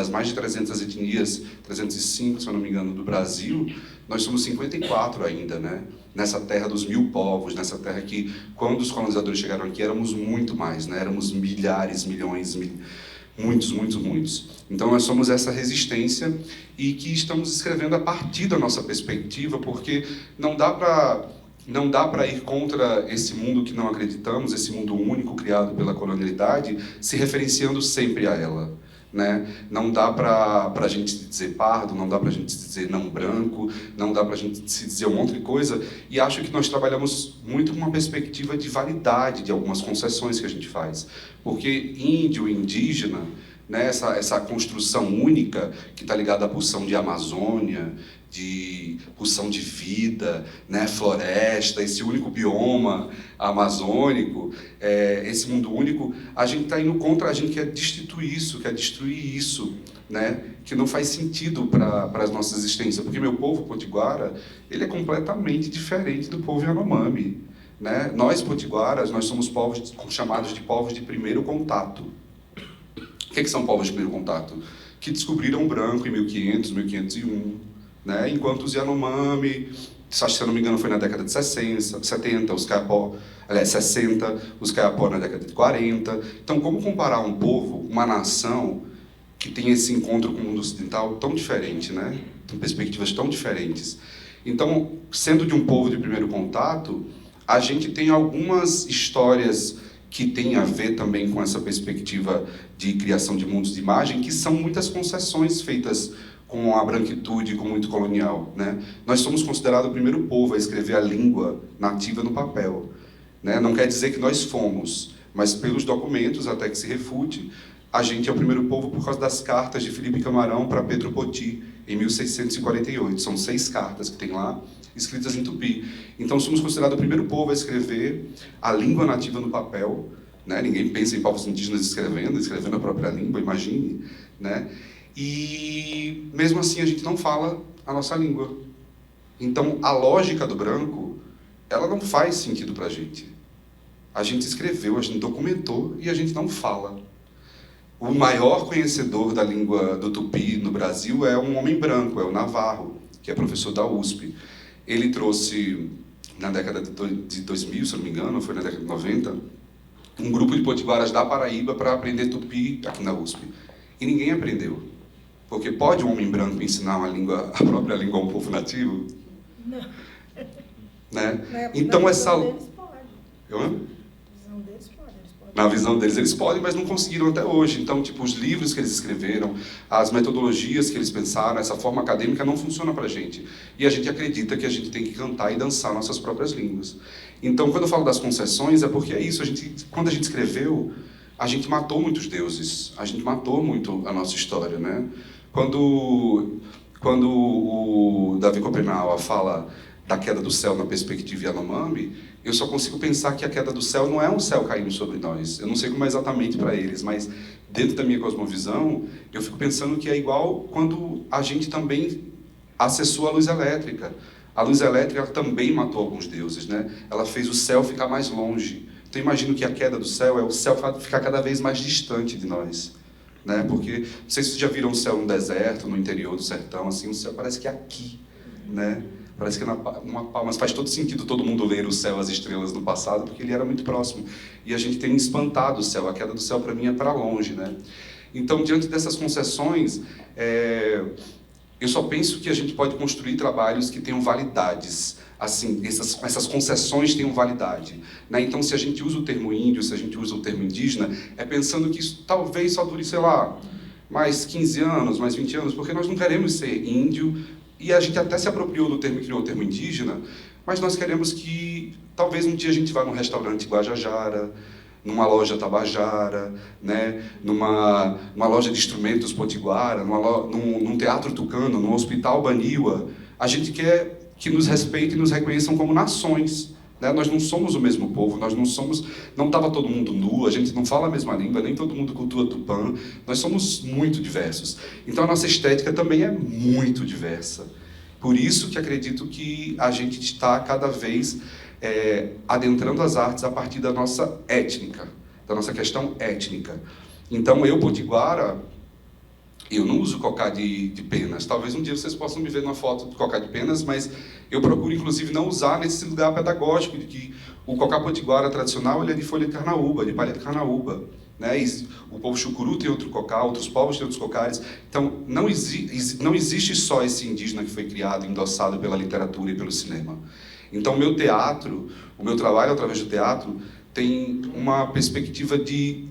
mais de 300 etnias, 305, se eu não me engano, do Brasil, nós somos 54 ainda, né? Nessa terra dos 1000 povos, nessa terra que, quando os colonizadores chegaram aqui, éramos muito mais, né? Éramos milhares, milhões, muitos. Então, nós somos essa resistência e que estamos escrevendo a partir da nossa perspectiva, porque não dá para ir contra esse mundo que não acreditamos, esse mundo único criado pela colonialidade, se referenciando sempre a ela, né? Não dá para a gente dizer pardo, não dá para a gente dizer não branco, não dá para a gente se dizer um monte de coisa, e acho que nós trabalhamos muito com uma perspectiva de validade de algumas concessões que a gente faz, porque índio, indígena, né, essa construção única que está ligada à pulsão de Amazônia, de pulsão de vida, né, floresta, esse único bioma amazônico, esse mundo único, a gente está indo contra, a gente quer destituir isso, quer destruir isso, né, que não faz sentido para as nossas existências, porque meu povo potiguara, ele é completamente diferente do povo Yanomami, né? Nós potiguaras, nós somos povos chamados de povos de primeiro contato. O que são povos de primeiro contato? Que descobriram o branco em 1500, 1501, né? Enquanto os Yanomami, se eu não me engano foi na década de 70, os Kayapó, aliás, 60, os Kayapó na década de 40. Então, como comparar um povo, uma nação, que tem esse encontro com o mundo ocidental tão diferente, né? Com perspectivas tão diferentes. Então, sendo de um povo de primeiro contato, a gente tem algumas histórias que tem a ver também com essa perspectiva de criação de mundos de imagem, que são muitas concessões feitas com a branquitude, com muito colonial, né? Nós somos considerados o primeiro povo a escrever a língua nativa no papel, né? Não quer dizer que nós fomos, mas pelos documentos, até que se refute, a gente é o primeiro povo por causa das cartas de Felipe Camarão para Pedro Poti, em 1648. São 6 cartas que tem lá, escritas em tupi. Então, somos considerados o primeiro povo a escrever a língua nativa no papel, né? Ninguém pensa em povos indígenas escrevendo a própria língua, imagine, né? E, mesmo assim, a gente não fala a nossa língua. Então, a lógica do branco, ela não faz sentido para a gente. A gente escreveu, a gente documentou e a gente não fala. O maior conhecedor da língua do tupi no Brasil é um homem branco, é o Navarro, que é professor da USP. Ele trouxe, na década de 2000, se não me engano, foi na década de 90, um grupo de potiguaras da Paraíba para aprender tupi aqui na USP. E ninguém aprendeu, Porque pode um homem branco ensinar a própria língua a um povo nativo? Não. Né? Então essa... Na visão deles eles podem, mas não conseguiram até hoje. Então, tipo, os livros que eles escreveram, as metodologias que eles pensaram, essa forma acadêmica não funciona pra gente. E a gente acredita que a gente tem que cantar e dançar nossas próprias línguas. Então, quando eu falo das concessões, é porque é isso. Quando a gente escreveu, a gente matou muitos deuses. A gente matou muito a nossa história, né? Quando o Davi Copenaua fala da queda do céu na perspectiva Yanomami, eu só consigo pensar que a queda do céu não é um céu caindo sobre nós. Eu não sei como é exatamente para eles, mas dentro da minha cosmovisão, eu fico pensando que é igual quando a gente também acessou a luz elétrica. A luz elétrica também matou alguns deuses, né? Ela fez o céu ficar mais longe. Então imagino que a queda do céu é o céu ficar cada vez mais distante de nós, né? Porque não sei se vocês já viram o céu no deserto, no interior do sertão, assim, o céu parece que é aqui, né? Parece que numa palma, mas faz todo sentido todo mundo ler o céu, as estrelas no passado, porque ele era muito próximo. E a gente tem espantado o céu, a queda do céu para mim é para longe, né? Então, diante dessas concessões, eu só penso que a gente pode construir trabalhos que tenham validades. Assim, essas concessões tenham validade, né? Então, se a gente usa o termo índio, se a gente usa o termo indígena, é pensando que isso talvez só dure, sei lá, mais 15 anos, mais 20 anos, porque nós não queremos ser índio. E a gente até se apropriou do termo e criou o termo indígena, mas nós queremos que talvez um dia a gente vá num restaurante Guajajara, numa loja Tabajara, né? numa loja de instrumentos Potiguara, num teatro tucano, num hospital Baniwa. A gente quer que nos respeitem e nos reconheçam como nações. Né? Nós não somos o mesmo povo, não estava todo mundo nu, a gente não fala a mesma língua, nem todo mundo cultua tupã, nós somos muito diversos. Então a nossa estética também é muito diversa. Por isso que acredito que a gente está cada vez adentrando as artes a partir da nossa étnica, da nossa questão étnica. Então eu, potiguara, eu não uso cocá de penas. Talvez um dia vocês possam me ver numa foto de cocá de penas, mas eu procuro, inclusive, não usar nesse lugar pedagógico, de que o cocá potiguara tradicional ele é de folha de carnaúba, de palha de carnaúba. Né? E o povo chucuru tem outro cocá, outros povos têm outros cocares. Então, não existe só esse indígena que foi criado, endossado pela literatura e pelo cinema. Então, o meu trabalho através do teatro, tem uma perspectiva de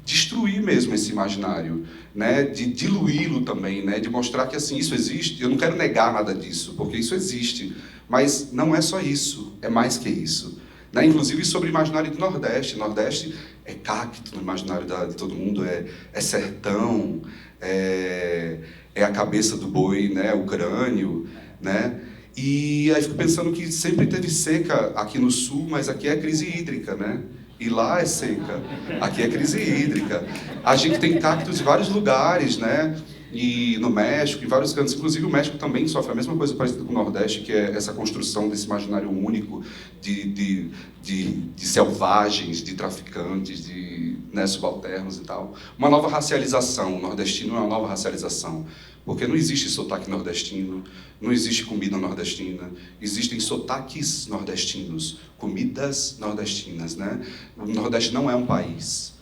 destruir mesmo esse imaginário, né? De diluí-lo também, né? De mostrar que assim, isso existe. Eu não quero negar nada disso, porque isso existe, mas não é só isso, é mais que isso, né? Inclusive sobre o imaginário do Nordeste. Nordeste é cacto no imaginário de todo mundo, é sertão, é a cabeça do boi, né? O crânio, né? E aí fico pensando que sempre teve seca aqui no sul, mas aqui é crise hídrica, né? E lá é seca, aqui é crise hídrica. A gente tem cactos em vários lugares, né? E no México, em vários cantos. Inclusive o México também sofre a mesma coisa parecida com o Nordeste, que é essa construção desse imaginário único de selvagens, de traficantes, né, subalternos e tal. Uma nova racialização. O nordestino é uma nova racialização. Porque não existe sotaque nordestino, não existe comida nordestina, existem sotaques nordestinos, comidas nordestinas, né? O Nordeste não é um país.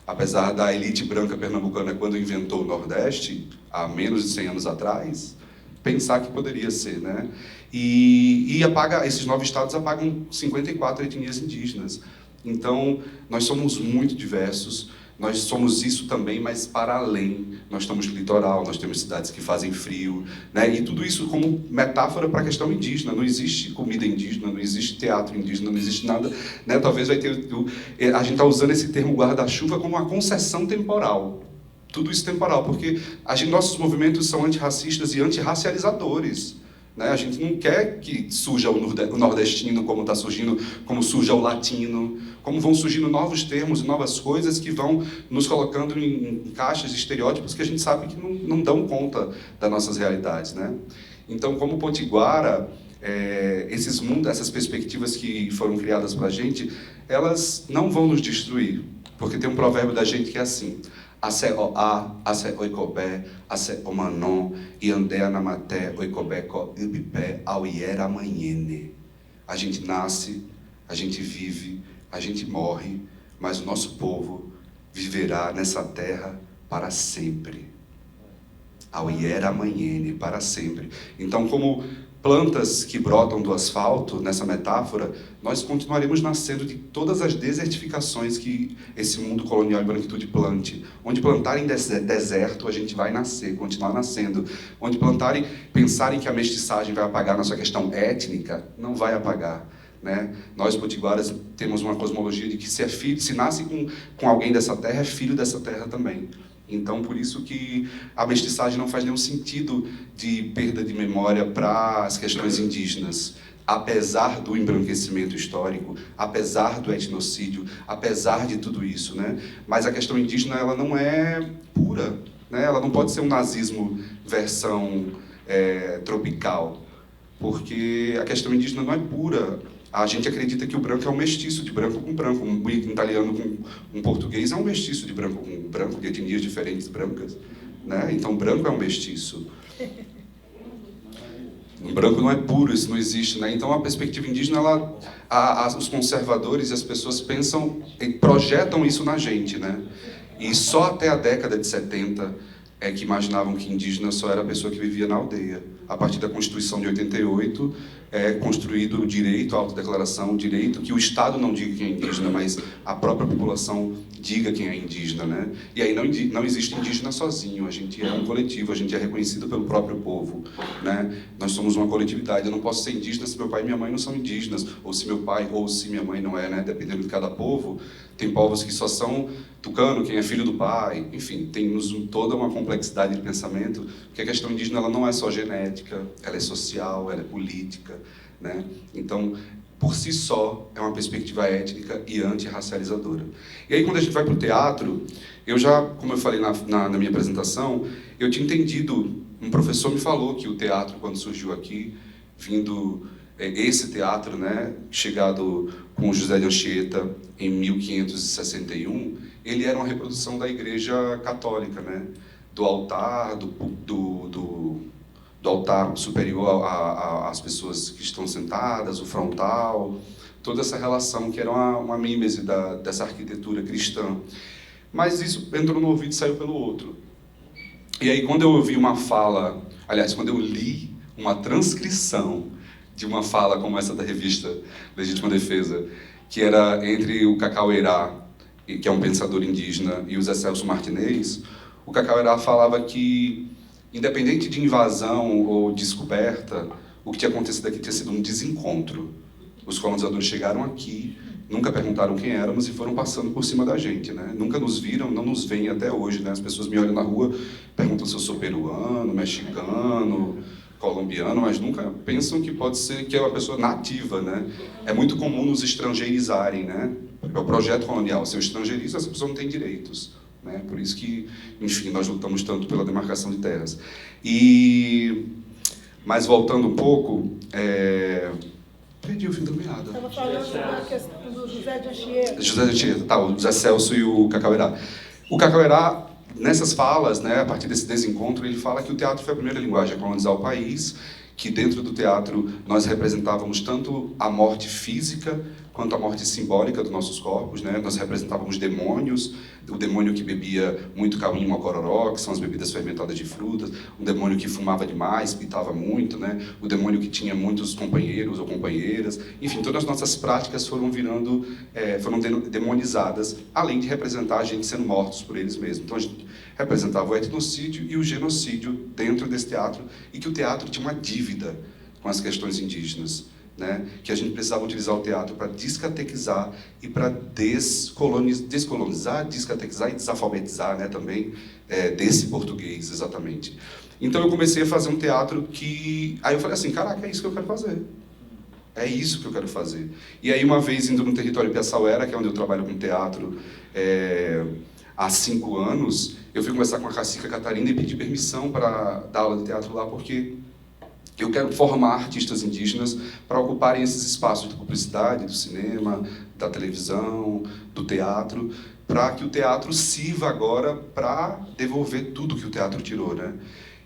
Apesar da elite branca pernambucana, quando inventou o Nordeste, há menos de 100 anos atrás, pensar que poderia ser, né? E esses 9 estados apagam 54 etnias indígenas. Então, nós somos muito diversos. Nós somos isso também, mas para além. Nós estamos no litoral, nós temos cidades que fazem frio, né? E tudo isso como metáfora para a questão indígena. Não existe comida indígena, não existe teatro indígena, não existe nada, né? Talvez vai ter... A gente está usando esse termo guarda-chuva como uma concessão temporal. Tudo isso temporal, porque nossos movimentos são antirracistas e antirracializadores. Né? A gente não quer que surja o nordestino como está surgindo, como surja o latino, como vão surgindo novos termos e novas coisas que vão nos colocando em caixas de estereótipos que a gente sabe que não dão conta das nossas realidades. Né? Então, como potiguara, essas perspectivas que foram criadas para a gente, elas não vão nos destruir, porque tem um provérbio da gente que é assim: Ase oa, ase oikobé, ase omanon, e andea namaté, oikobé ko ubipé, ao iera amanhene. A gente nasce, a gente vive, a gente morre, mas o nosso povo viverá nessa terra para sempre. ao Ieramanhene, para sempre. Então, como plantas que brotam do asfalto, nessa metáfora, nós continuaremos nascendo de todas as desertificações que esse mundo colonial e branquitude plante. Onde plantarem deserto, a gente vai nascer, continuar nascendo. Onde plantarem, pensarem que a mestiçagem vai apagar a nossa questão étnica, não vai apagar. Né? Nós, potiguaras, temos uma cosmologia de que se é filho, se nasce com alguém dessa terra, é filho dessa terra também. Então, por isso que a mestiçagem não faz nenhum sentido de perda de memória para as questões indígenas. Apesar do embranquecimento histórico, apesar do etnocídio, apesar de tudo isso, né? Mas a questão indígena, ela não é pura, né? Ela não pode ser um nazismo versão tropical, porque a questão indígena não é pura. A gente acredita que o branco é um mestiço de branco com branco, um italiano com um português é um mestiço de branco com branco, de etnias diferentes brancas, né? Então, branco é um mestiço. O branco não é puro, isso não existe, né? Então, a perspectiva indígena, os conservadores e as pessoas pensam e projetam isso na gente, né? E só até a década de 70 é que imaginavam que indígena só era a pessoa que vivia na aldeia. A partir da Constituição de 88, é construído o direito à autodeclaração, o direito que o Estado não diga quem é indígena, mas a própria população diga quem é indígena, né? E aí não existe indígena sozinho, a gente é um coletivo, a gente é reconhecido pelo próprio povo, né? Nós somos uma coletividade, eu não posso ser indígena se meu pai e minha mãe não são indígenas, ou se meu pai ou se minha mãe não é, né? Dependendo de cada povo. Tem povos que só são tucano, quem é filho do pai, enfim, temos toda uma complexidade de pensamento, porque a questão indígena ela não é só genética, ela é social, ela é política, né? Então, por si só, é uma perspectiva étnica e antirracializadora. E aí, quando a gente vai para o teatro, eu já, como eu falei na minha apresentação, eu tinha entendido, um professor me falou que o teatro, quando surgiu aqui, vindo esse teatro, né, chegado com José de Anchieta em 1561, ele era uma reprodução da Igreja Católica, né, do altar, do altar superior às pessoas que estão sentadas, o frontal, toda essa relação que era uma mímese dessa arquitetura cristã. Mas isso entrou no ouvido e saiu pelo outro. E aí, quando eu ouvi uma fala, aliás, quando eu li uma transcrição de uma fala como essa da revista Legítima Defesa, que era entre o Cacauerá, que é um pensador indígena, e o Zé Celso Martinez, o Cacauerá falava que, independente de invasão ou descoberta, o que tinha acontecido aqui tinha sido um desencontro. Os colonizadores chegaram aqui, nunca perguntaram quem éramos e foram passando por cima da gente, né? Nunca nos viram, não nos veem até hoje, né? As pessoas me olham na rua, perguntam se eu sou peruano, mexicano, colombiano, mas nunca pensam que pode ser que é uma pessoa nativa, né? É muito comum nos estrangeirizarem, né? É o projeto colonial. Se eu estrangeirizo, essa pessoa não tem direitos, né? Por isso que, enfim, nós lutamos tanto pela demarcação de terras. Mas voltando um pouco, perdi o fio da meada. Estava falando da questão do José de Anchieta. José de Anchieta, tá, o Zé Celso e o Cacauerá. O Cacauerá, nessas falas, né, a partir desse desencontro, ele fala que o teatro foi a primeira linguagem a colonizar o país, que dentro do teatro nós representávamos tanto a morte física quanto a morte simbólica dos nossos corpos, né? Nós representávamos demônios, o demônio que bebia muito cauim mocororó, que são as bebidas fermentadas de frutas, o demônio que fumava demais, pitava muito, né? O demônio que tinha muitos companheiros ou companheiras, enfim, todas as nossas práticas foram foram demonizadas, além de representar a gente sendo mortos por eles mesmos. Então a gente representava o etnocídio e o genocídio dentro desse teatro, e que o teatro tinha uma dívida com as questões indígenas, né? Que a gente precisava utilizar o teatro para descatequizar e para descolonizar, descatequizar e desalfabetizar, né, também, desse português, exatamente. Então eu comecei a fazer um teatro que... Aí eu falei assim, caraca, é isso que eu quero fazer. É isso que eu quero fazer. E aí, uma vez, indo no território Piaçauera, que é onde eu trabalho com teatro há 5 anos, eu fui conversar com a Cacica Catarina e pedi permissão para dar aula de teatro lá, porque eu quero formar artistas indígenas para ocuparem esses espaços de publicidade, do cinema, da televisão, do teatro, para que o teatro sirva agora para devolver tudo que o teatro tirou, né?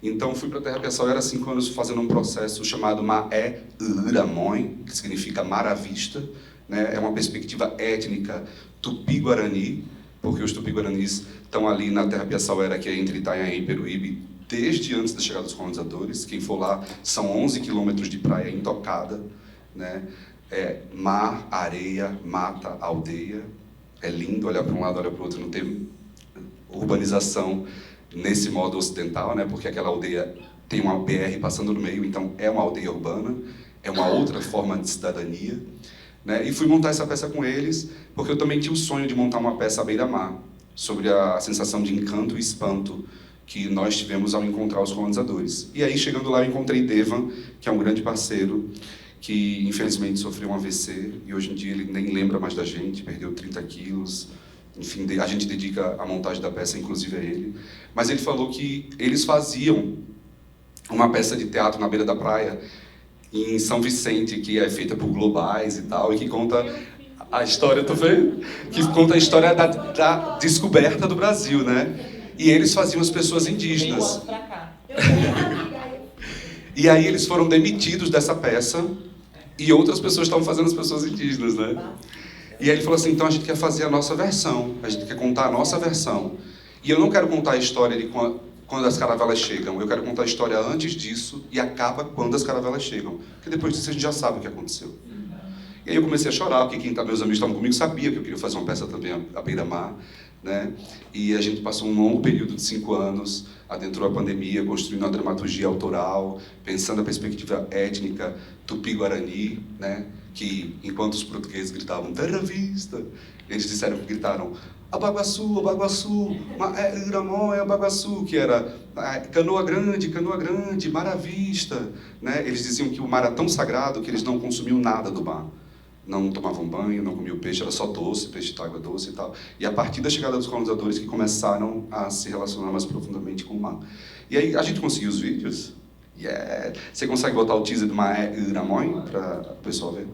Então, fui para a Terra Piaçauera há 5 anos fazendo um processo chamado Maé Uramoin, que significa mar à vista, né? É uma perspectiva étnica tupi-guarani, porque os tupi-guaranis estão ali na Terra Piaçauera, que é entre Itanhaém e Peruíbe, desde antes da chegada dos colonizadores. Quem for lá, são 11 quilômetros de praia intocada, né? Mar, areia, mata, aldeia. É lindo olhar para um lado, olhar para o outro, não tem urbanização nesse modo ocidental, né? Porque aquela aldeia tem uma BR passando no meio, então é uma aldeia urbana, é uma outra forma de cidadania, né? E fui montar essa peça com eles, porque eu também tinha o sonho de montar uma peça à beira-mar, sobre a sensação de encanto e espanto que nós tivemos ao encontrar os colonizadores. E aí, chegando lá, eu encontrei Devan, que é um grande parceiro, que infelizmente sofreu um AVC, e hoje em dia ele nem lembra mais da gente, perdeu 30 quilos, enfim, a gente dedica a montagem da peça, inclusive, a ele. Mas ele falou que eles faziam uma peça de teatro na beira da praia, em São Vicente, que é feita por globais e tal, e que conta a história, tu vê? Que conta a história da descoberta do Brasil, né? E eles faziam as pessoas indígenas. E aí eles foram demitidos dessa peça, e outras pessoas estavam fazendo as pessoas indígenas, né? E aí ele falou assim, então a gente quer fazer a nossa versão, a gente quer contar a nossa versão. E eu não quero contar a história de quando as caravelas chegam, eu quero contar a história antes disso e acaba quando as caravelas chegam. Porque depois disso a gente já sabe o que aconteceu. E aí eu comecei a chorar, porque meus amigos estavam comigo sabia que eu queria fazer uma peça também à beira-mar, né? E a gente passou um longo período de 5 anos, adentrou a pandemia, construindo uma dramaturgia autoral, pensando a perspectiva étnica tupi-guarani, né? Que enquanto os portugueses gritavam Terra Vista, eles gritaram Abaguaçu, Abaguaçu, Iramó é Abaguaçu, que era Canoa Grande, Mar à Vista, né? Eles diziam que o mar era tão sagrado que eles não consumiam nada do mar. Não tomavam banho, não comiam peixe, era só doce, peixe de água doce e tal. E a partir da chegada dos colonizadores que começaram a se relacionar mais profundamente com o mar. E aí a gente conseguiu os vídeos. Yeah. Você consegue botar o teaser do Maé Iramói para o pessoal ver?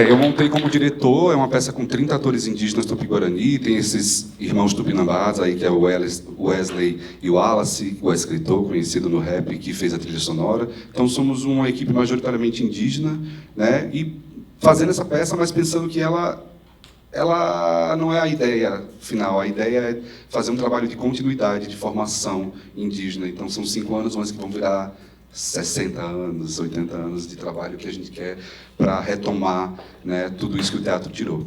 Eu montei como diretor, é uma peça com 30 atores indígenas tupi-guarani, tem esses irmãos tupinambás aí, que é o Wesley e o Wallace, o escritor conhecido no rap, que fez a trilha sonora. Então somos uma equipe majoritariamente indígena, né? E fazendo essa peça, mas pensando que ela não é a ideia final, a ideia é fazer um trabalho de continuidade, de formação indígena. Então são 5 anos, mas que vão virar 60 anos, 80 anos de trabalho que a gente quer para retomar, né, tudo isso que o teatro tirou.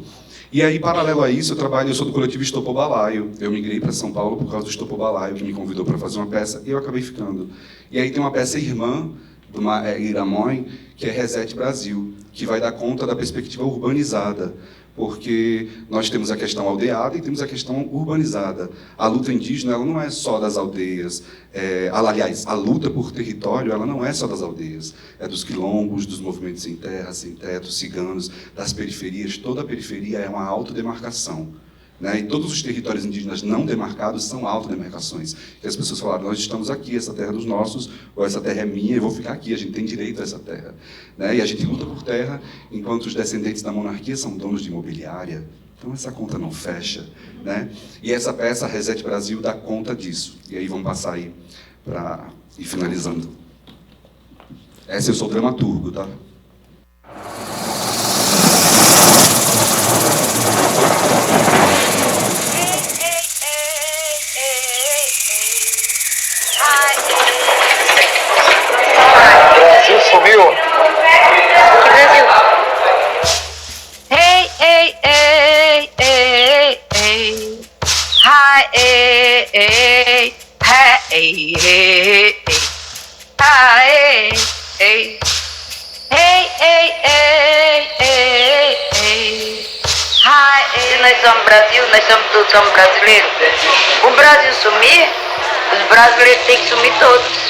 E aí, paralelo a isso, eu sou do coletivo Estopo Balaio. Eu migrei para São Paulo por causa do Estopo Balaio, que me convidou para fazer uma peça, e eu acabei ficando. E aí tem uma peça irmã, do Iramói, que é Reset Brasil, que vai dar conta da perspectiva urbanizada, porque nós temos a questão aldeada e temos a questão urbanizada. A luta indígena ela não é só das aldeias. Aliás, a luta por território ela não é só das aldeias. É dos quilombos, dos movimentos sem terra, sem teto, ciganos, das periferias. Toda a periferia é uma autodemarcação. Né? E todos os territórios indígenas não demarcados são autodemarcações. Que as pessoas falaram, nós estamos aqui, essa terra é dos nossos, ou essa terra é minha, eu vou ficar aqui, a gente tem direito a essa terra. Né? E a gente luta por terra, enquanto os descendentes da monarquia são donos de imobiliária. Então essa conta não fecha. Né? E essa peça, Reset Brasil, dá conta disso. E aí vamos passar aí para ir finalizando. Essa eu sou dramaturgo, tá? Hi, hey, hey, hey, hey, hey, hey, hey, hey, hey, hey, hey. Se nós somos Brasil, nós somos brasileiros. O Brasil sumir, os brasileiros têm que sumir todos.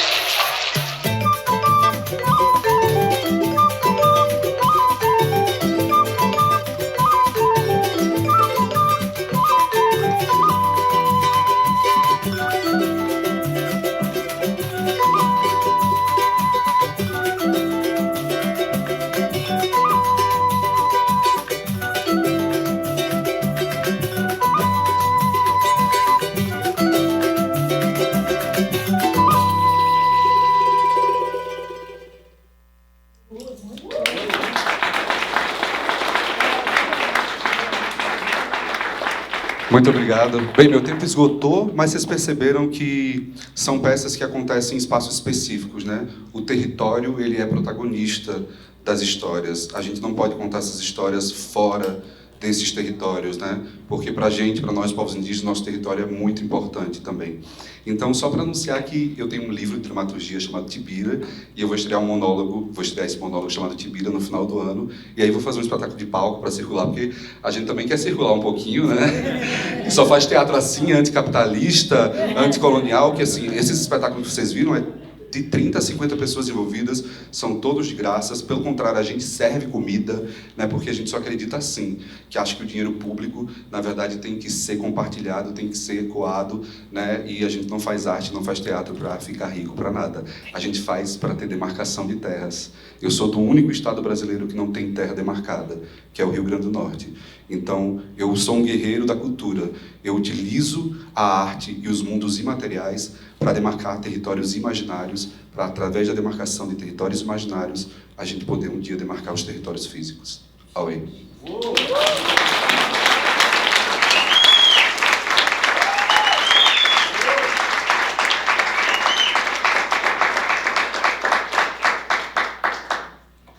Muito obrigado. Bem, meu tempo esgotou, mas vocês perceberam que são peças que acontecem em espaços específicos, né? O território, ele é protagonista das histórias. A gente não pode contar essas histórias fora desses territórios, né? Porque para a gente, para nós povos indígenas, nosso território é muito importante também. Então, só para anunciar que eu tenho um livro de dramaturgia chamado Tibira, e eu vou estrear esse monólogo chamado Tibira no final do ano, e aí vou fazer um espetáculo de palco para circular, porque a gente também quer circular um pouquinho, né? E só faz teatro assim, anticapitalista, anticolonial, que assim, esses espetáculos que vocês viram de 30 a 50 pessoas envolvidas, são todos de graças. Pelo contrário, a gente serve comida, né, porque a gente só acredita assim, que acha que o dinheiro público, na verdade, tem que ser compartilhado, tem que ser ecoado, né, e a gente não faz arte, não faz teatro para ficar rico, para nada. A gente faz para ter demarcação de terras. Eu sou do único estado brasileiro que não tem terra demarcada, que é o Rio Grande do Norte. Então, eu sou um guerreiro da cultura. Eu utilizo a arte e os mundos imateriais para demarcar territórios imaginários, para, através da demarcação de territórios imaginários, a gente poder um dia demarcar os territórios físicos. Auê!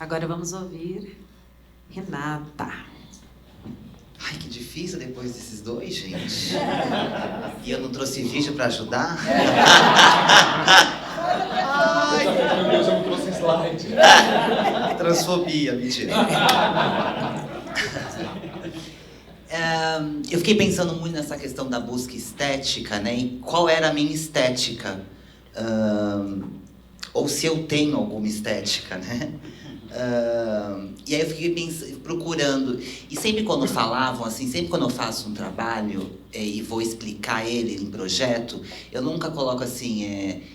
Agora vamos ouvir Renata. Ai, que difícil depois desses dois, gente. E eu não trouxe vídeo pra ajudar? Meu Deus, eu não trouxe slide. Transfobia, mentira. Eu fiquei pensando muito nessa questão da busca estética, né? E qual era a minha estética? Ou se eu tenho alguma estética, né? E aí eu fiquei procurando, e sempre quando falavam assim, sempre quando eu faço um trabalho e vou explicar ele em projeto, eu nunca coloco assim,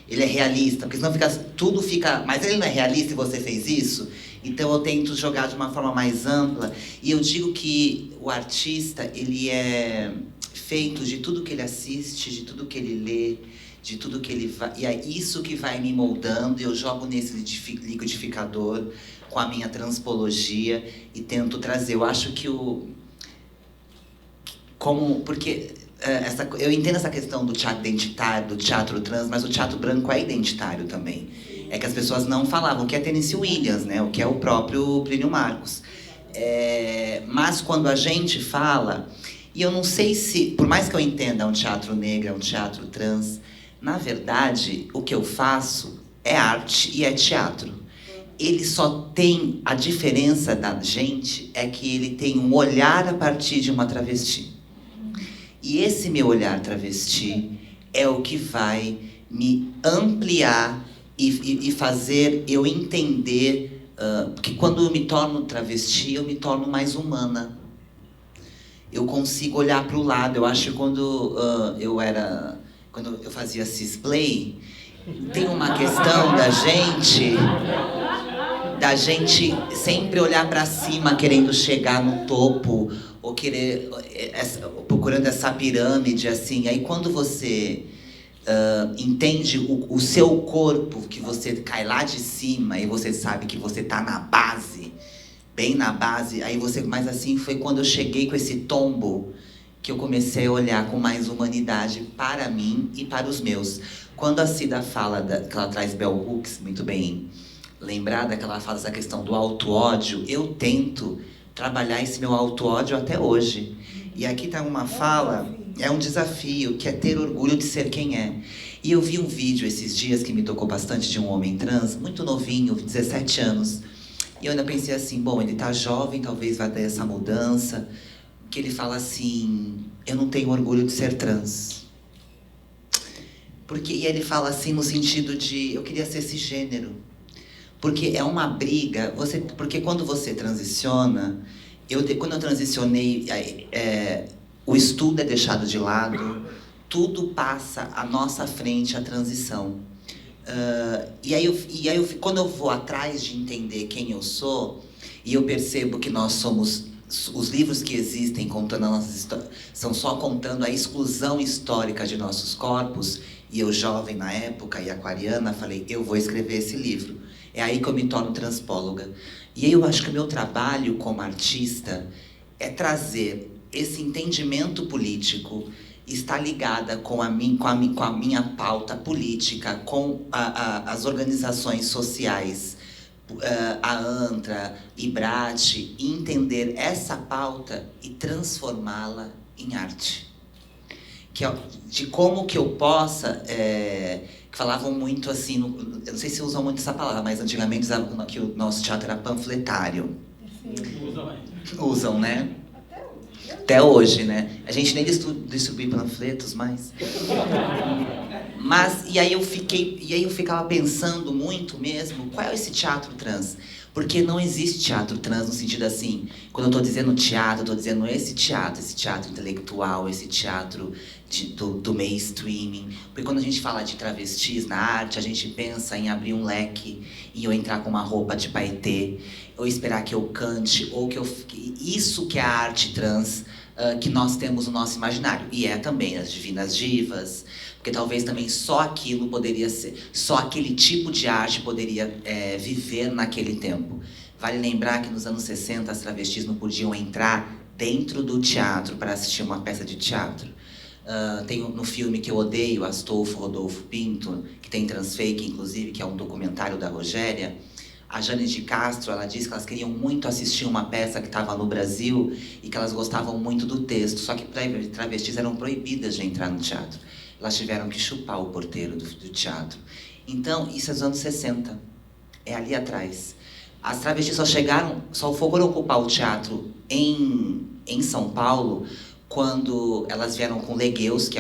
ele é realista, porque senão tudo fica, mas ele não é realista e você fez isso? Então eu tento jogar de uma forma mais ampla, e eu digo que o artista, ele é feito de tudo que ele assiste, de tudo que ele lê, de tudo que ele vai, e é isso que vai me moldando, e eu jogo nesse liquidificador com a minha transpologia e tento trazer. Eu acho que porque eu entendo essa questão do teatro identitário, do teatro trans, mas o teatro branco é identitário também. É que as pessoas não falavam, que é Tennessee Williams, né? O que é o próprio Plínio Marcos. Mas quando a gente fala, e eu não sei se, por mais que eu entenda um teatro negro, é um teatro trans, na verdade, o que eu faço é arte e é teatro. Ele só tem, a diferença da gente é que ele tem um olhar a partir de uma travesti. E esse meu olhar travesti é o que vai me ampliar e fazer eu entender que quando eu me torno travesti, eu me torno mais humana. Eu consigo olhar para o lado. Eu acho que quando eu fazia cisplay, tem uma questão da gente sempre olhar para cima, querendo chegar no topo, ou procurando essa pirâmide, assim. Aí quando você entende o seu corpo, que você cai lá de cima, e você sabe que você tá na base, bem na base, aí você... Mas assim, foi quando eu cheguei com esse tombo, que eu comecei a olhar com mais humanidade para mim e para os meus. Quando a Cida fala, que ela traz Bell Hooks, muito bem lembrada, que ela fala essa questão do auto-ódio, eu tento trabalhar esse meu auto-ódio até hoje. E aqui está uma fala é um desafio, que é ter orgulho de ser quem é. E eu vi um vídeo esses dias que me tocou bastante de um homem trans, muito novinho, 17 anos. E eu ainda pensei assim, bom, ele tá jovem, talvez vá ter essa mudança. Que ele fala assim, eu não tenho orgulho de ser trans. E ele fala assim no sentido de, eu queria ser cisgênero. Porque é uma briga, porque quando você transiciona, quando eu transicionei, o estudo é deixado de lado, tudo passa à nossa frente, a transição. E aí quando eu vou atrás de entender quem eu sou, e eu percebo que nós somos, os livros que existem contando a nossa história, são só contando a exclusão histórica de nossos corpos, e eu jovem na época, e aquariana, falei, eu vou escrever esse livro. É aí que eu me torno transpóloga. E aí eu acho que o meu trabalho como artista é trazer esse entendimento político, está ligada com a minha pauta política, com as organizações sociais, a ANTRA, IBRAT, e entender essa pauta e transformá-la em arte. De como que eu possa... que falavam muito assim, eu não sei se usam muito essa palavra, mas antigamente usavam que o nosso teatro era panfletário. Usam, né? Até hoje, né? A gente nem distribui panfletos mais. E aí eu ficava pensando muito mesmo, qual é esse teatro trans? Porque não existe teatro trans no sentido assim, quando eu estou dizendo teatro, eu estou dizendo esse teatro intelectual, esse teatro do mainstreaming. Porque quando a gente fala de travestis na arte, a gente pensa em abrir um leque e eu entrar com uma roupa de paetê, ou esperar que eu cante, ou que eu... Isso que é a arte trans que nós temos no nosso imaginário. E é também as divinas divas, porque talvez também só aquilo poderia ser, só aquele tipo de arte poderia viver naquele tempo. Vale lembrar que nos anos 60 as travestis não podiam entrar dentro do teatro para assistir uma peça de teatro. Tem no filme que eu odeio, Astolfo Rodolfo Pinto, que tem Transfake, inclusive, que é um documentário da Rogéria, a Jane de Castro, ela disse que elas queriam muito assistir uma peça que estava no Brasil e que elas gostavam muito do texto, só que travestis eram proibidas de entrar no teatro. Elas tiveram que chupar o porteiro do teatro. Então, isso é dos anos 60. É ali atrás. As travestis só foram ocupar o teatro em São Paulo quando elas vieram com legueus, que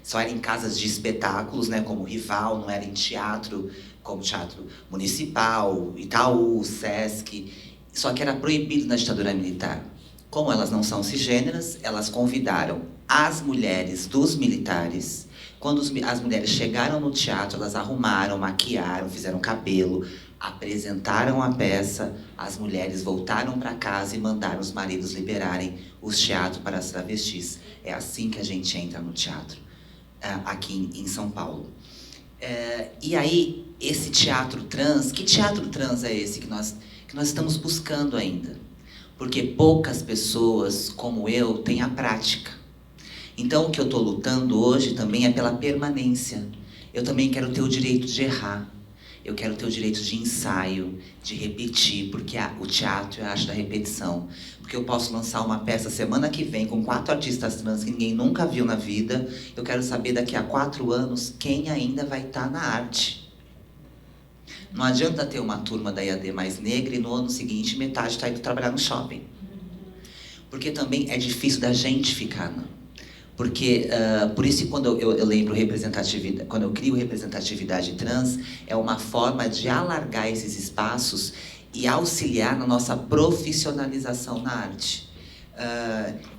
só era em casas de espetáculos, né, como Rival, não era em teatro, como Teatro Municipal, Itaú, Sesc, só que era proibido na ditadura militar. Como elas não são cisgêneras, elas convidaram as mulheres dos militares. Quando as mulheres chegaram no teatro, elas arrumaram, maquiaram, fizeram cabelo, apresentaram a peça, as mulheres voltaram para casa e mandaram os maridos liberarem os teatros para as travestis. É assim que a gente entra no teatro, aqui em São Paulo. E aí, esse teatro trans, que teatro trans é esse que nós estamos buscando ainda? Porque poucas pessoas, como eu, têm a prática. Então, o que eu estou lutando hoje também é pela permanência. Eu também quero ter o direito de errar. Eu quero ter o direito de ensaio, de repetir, porque o teatro é a arte da repetição. Porque eu posso lançar uma peça semana que vem com 4 artistas trans que ninguém nunca viu na vida. Eu quero saber daqui a 4 anos quem ainda vai estar na arte. Não adianta ter uma turma da IAD mais negra e no ano seguinte metade está indo trabalhar no shopping. Porque também é difícil da gente ficar, não? Porque, por isso que quando eu lembro representatividade, quando eu crio representatividade trans, é uma forma de alargar esses espaços e auxiliar na nossa profissionalização na arte.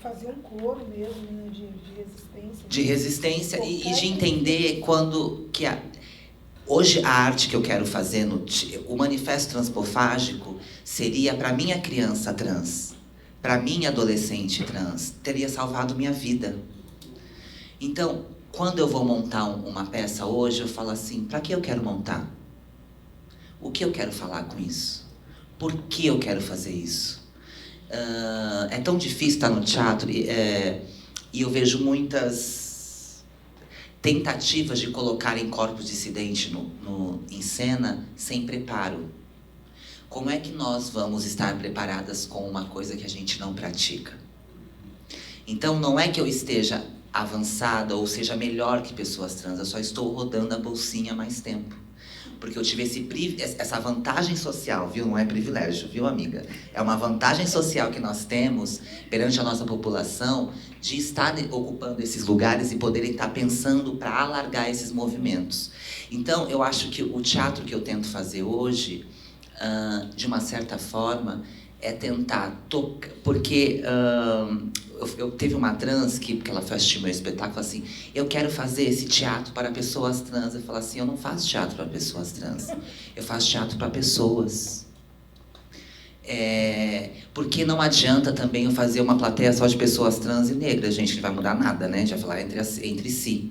Fazer um coro mesmo, né, de resistência. De resistência e de entender hoje a arte que eu quero fazer, o manifesto transpofágico, seria para minha criança trans, para minha adolescente trans, teria salvado minha vida. Então, quando eu vou montar uma peça hoje, eu falo assim, para que eu quero montar? O que eu quero falar com isso? Por que eu quero fazer isso? É tão difícil estar no teatro e eu vejo muitas tentativas de colocarem corpos dissidentes em cena sem preparo. Como é que nós vamos estar preparadas com uma coisa que a gente não pratica? Então não é que eu esteja avançada ou seja melhor que pessoas trans, eu só estou rodando a bolsinha há mais tempo. Porque eu tive essa vantagem social, viu? Não é privilégio, viu, amiga? É uma vantagem social que nós temos perante a nossa população de estar ocupando esses lugares e poderem estar pensando para alargar esses movimentos. Então, eu acho que o teatro que eu tento fazer hoje, de uma certa forma, é tentar tocar... Porque eu teve uma trans que ela foi assistir meu espetáculo, assim, eu quero fazer esse teatro para pessoas trans. Eu falo assim, eu não faço teatro para pessoas trans, eu faço teatro para pessoas. Porque não adianta também eu fazer uma plateia só de pessoas trans e negras, gente, não vai mudar nada, né? A gente vai falar entre si.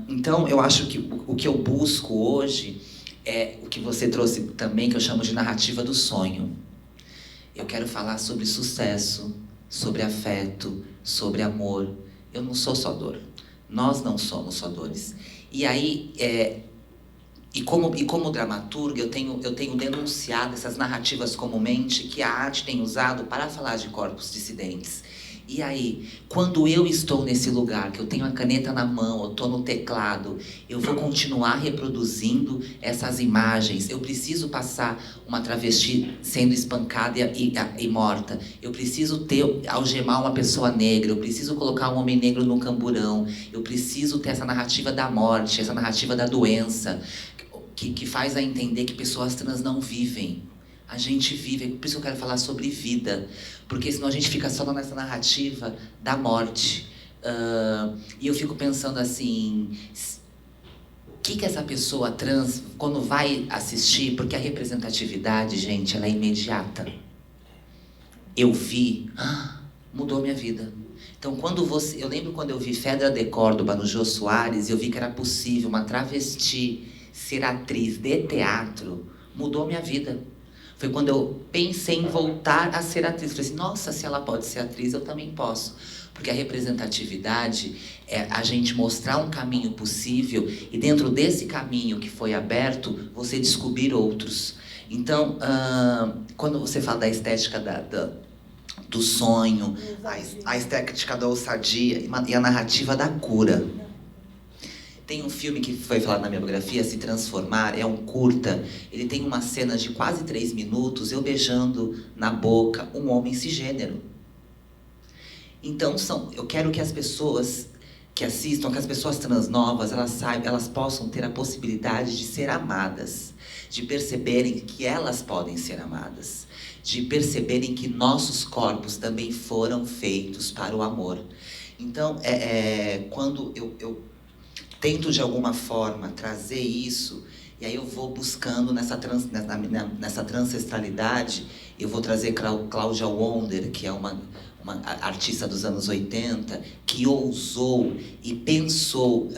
Então, eu acho que o que eu busco hoje é o que você trouxe também, que eu chamo de narrativa do sonho. Eu quero falar sobre sucesso, sobre afeto, sobre amor. Eu não sou só dor. Nós não somos só dores. E aí, como dramaturga, eu tenho denunciado essas narrativas comumente que a arte tem usado para falar de corpos dissidentes. E aí, quando eu estou nesse lugar, que eu tenho a caneta na mão, eu estou no teclado, eu vou continuar reproduzindo essas imagens. Eu preciso passar uma travesti sendo espancada e morta. Eu preciso algemar uma pessoa negra. Eu preciso colocar um homem negro no camburão. Eu preciso ter essa narrativa da morte, essa narrativa da doença, que faz a entender que pessoas trans não vivem. A gente vive, por isso eu quero falar sobre vida, porque senão a gente fica só nessa narrativa da morte. E eu fico pensando assim, o que essa pessoa trans, quando vai assistir, porque a representatividade, gente, ela é imediata. Eu vi, mudou minha vida. Então, eu lembro quando eu vi Fedra de Córdoba no Jô Soares, eu vi que era possível uma travesti ser atriz de teatro, mudou minha vida. Foi quando eu pensei em voltar a ser atriz. Falei assim, nossa, se ela pode ser atriz, eu também posso. Porque a representatividade é a gente mostrar um caminho possível e dentro desse caminho que foi aberto, você descobrir outros. Então, quando você fala da estética do sonho, a estética da ousadia e a narrativa da cura. Tem um filme que foi falado na minha biografia, Se Transformar, é um curta. Ele tem uma cena de quase 3 minutos, eu beijando na boca um homem cisgênero. Então, eu quero que as pessoas que assistam, que as pessoas trans novas, elas possam ter a possibilidade de ser amadas, de perceberem que elas podem ser amadas, de perceberem que nossos corpos também foram feitos para o amor. Então, quando eu tento de alguma forma trazer isso, e aí eu vou buscando nessa transancestralidade, eu vou trazer Cláudia Wonder, que é uma artista dos anos 80, que ousou e pensou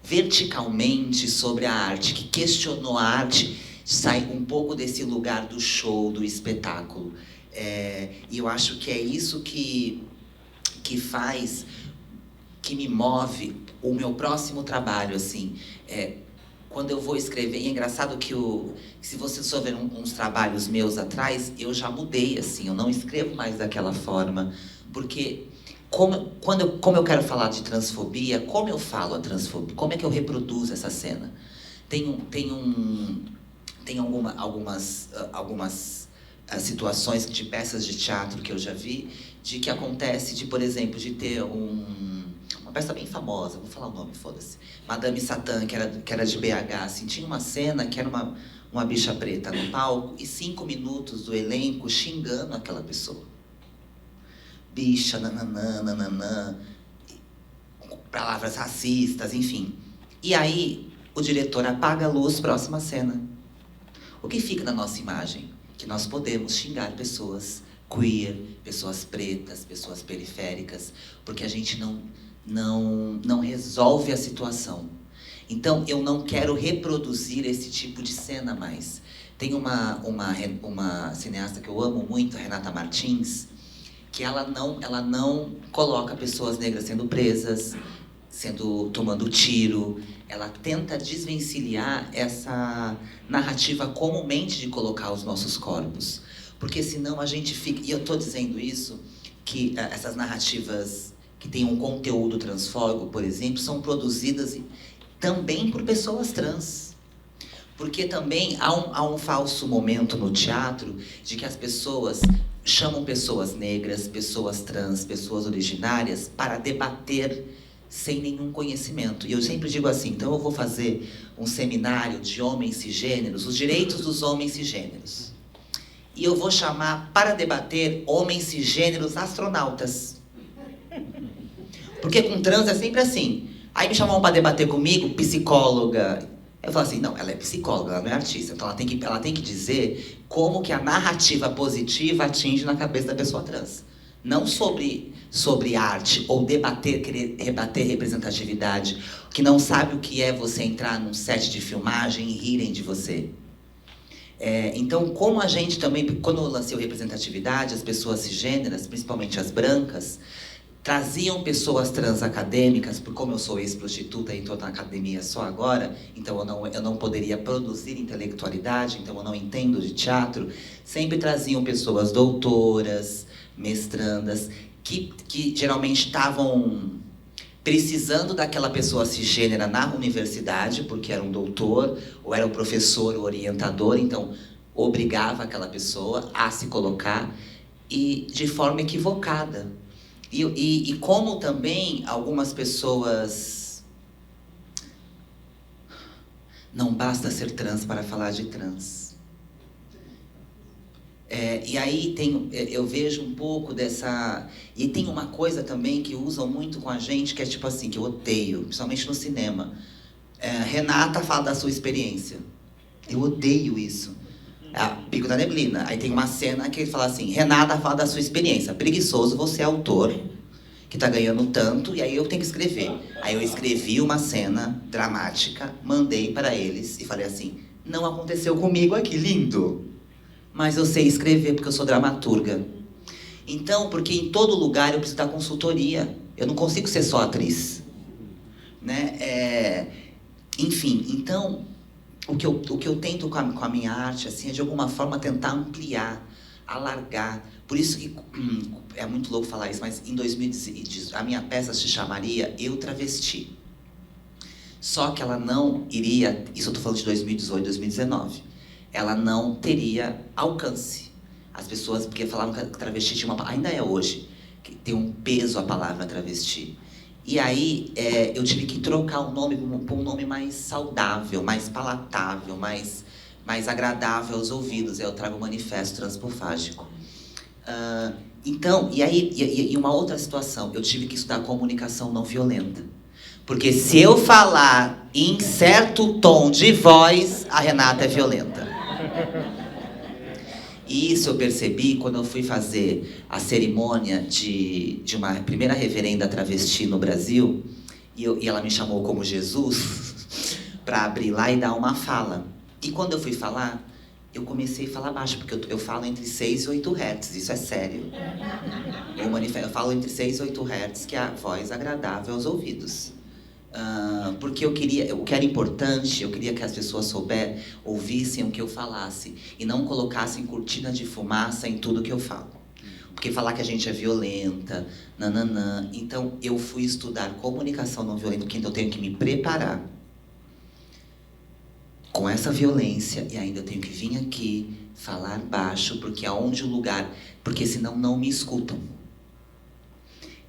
verticalmente sobre a arte, que questionou a arte, sai um pouco desse lugar do show, do espetáculo. E eu acho que é isso que faz, que me move o meu próximo trabalho, assim. Quando eu vou escrever, e é engraçado que se você só ver uns trabalhos meus atrás, eu já mudei, assim, eu não escrevo mais daquela forma, porque como eu quero falar de transfobia, como eu falo a transfobia, como é que eu reproduzo essa cena? Tem algumas situações de peças de teatro que eu já vi, de que acontece, por exemplo, de ter uma peça bem famosa, vou falar o nome, foda-se, Madame Satã, que era de BH, assim, tinha uma cena que era uma bicha preta no palco e 5 minutos do elenco xingando aquela pessoa. Bicha, nananã, nananã, palavras racistas, enfim. E aí, o diretor apaga a luz, próxima cena. O que fica na nossa imagem? Que nós podemos xingar pessoas queer, pessoas pretas, pessoas periféricas, porque a gente não resolve a situação. Então, eu não quero reproduzir esse tipo de cena mais. Tem uma cineasta que eu amo muito, a Renata Martins, que ela não coloca pessoas negras sendo presas, tomando tiro. Ela tenta desvencilhar essa narrativa comumente de colocar os nossos corpos. Porque senão a gente fica... E eu estou dizendo isso que essas narrativas que têm um conteúdo transfóbico, por exemplo, são produzidas também por pessoas trans. Porque também há um falso momento no teatro de que as pessoas chamam pessoas negras, pessoas trans, pessoas originárias para debater sem nenhum conhecimento. E eu sempre digo assim, então eu vou fazer um seminário de homens cisgêneros, os direitos dos homens cisgêneros. E eu vou chamar para debater homens cisgêneros astronautas. Porque com trans é sempre assim. Aí me chamam para debater comigo, psicóloga. Eu falo assim, não, ela é psicóloga, ela não é artista. Então ela tem que dizer como que a narrativa positiva atinge na cabeça da pessoa trans. Não sobre arte, ou querer rebater representatividade, que não sabe o que é você entrar num set de filmagem e rirem de você. Então, como a gente também, quando eu lancei o Representatividade, as pessoas cisgêneras, principalmente as brancas, traziam pessoas trans acadêmicas, porque como eu sou ex-prostituta e estou na academia só agora, então eu não poderia produzir intelectualidade, então eu não entendo de teatro, sempre traziam pessoas doutoras, mestrandas, que geralmente estavam precisando daquela pessoa cisgênera na universidade, porque era um doutor, ou era um professor, ou orientador, então obrigava aquela pessoa a se colocar, e de forma equivocada. E como também algumas pessoas... Não basta ser trans para falar de trans. E aí eu vejo um pouco dessa... E tem uma coisa também que usam muito com a gente, que é tipo assim, que eu odeio, principalmente no cinema. Renata fala da sua experiência. Eu odeio isso. Pico da Neblina. Aí tem uma cena que ele fala assim, Renata fala da sua experiência. Preguiçoso, você é autor, que tá ganhando tanto, e aí eu tenho que escrever. Aí eu escrevi uma cena dramática, mandei para eles e falei assim, não aconteceu comigo aqui, lindo. Mas eu sei escrever porque eu sou dramaturga. Então, porque em todo lugar eu preciso dar consultoria. Eu não consigo ser só atriz. Né? Enfim, então, o que eu tento com a minha arte assim, é de alguma forma tentar ampliar, alargar. Por isso que é muito louco falar isso, mas em 2018 a minha peça se chamaria Eu Travesti. Só que ela não iria, isso eu estou falando de 2018, 2019, ela não teria alcance. As pessoas, porque falavam que travesti tinha uma... Ainda é hoje, que tem um peso a palavra travesti. E aí eu tive que trocar o nome por um nome mais saudável, mais palatável, mais agradável aos ouvidos. Eu trago o Manifesto Transpofágico. Então, e uma outra situação, eu tive que estudar comunicação não violenta. Porque se eu falar em certo tom de voz, a Renata é violenta. E isso eu percebi quando eu fui fazer a cerimônia de uma primeira reverenda travesti no Brasil, e ela me chamou como Jesus para abrir lá e dar uma fala. E quando eu fui falar, eu comecei a falar baixo, porque eu falo entre 6 e 8 Hz, isso é sério. Eu falo entre 6 e 8 Hz, que é a voz agradável aos ouvidos. Porque o que era importante, eu queria que as pessoas ouvissem o que eu falasse e não colocassem cortina de fumaça em tudo que eu falo. Porque falar que a gente é violenta, nananã. Então eu fui estudar comunicação não violenta, porque então eu tenho que me preparar com essa violência e ainda eu tenho que vir aqui falar baixo, porque aonde o lugar, porque senão não me escutam.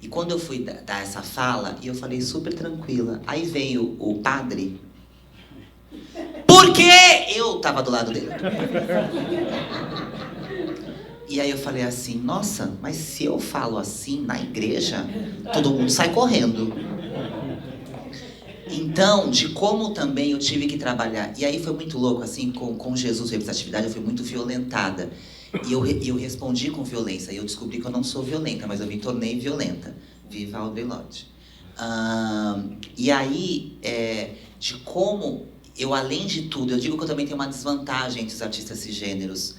E quando eu fui dar essa fala, e eu falei super tranquila, aí veio o padre, porque eu tava do lado dele. E aí eu falei assim, nossa, mas se eu falo assim na igreja, todo mundo sai correndo. Então, de como também eu tive que trabalhar, e aí foi muito louco, assim, com Jesus Representatividade, eu fui muito violentada. E eu respondi com violência, e eu descobri que eu não sou violenta, mas eu me tornei violenta. Viva Audre Lorde. E aí, de como eu, além de tudo, eu digo que eu também tenho uma desvantagem entre os artistas cisgêneros.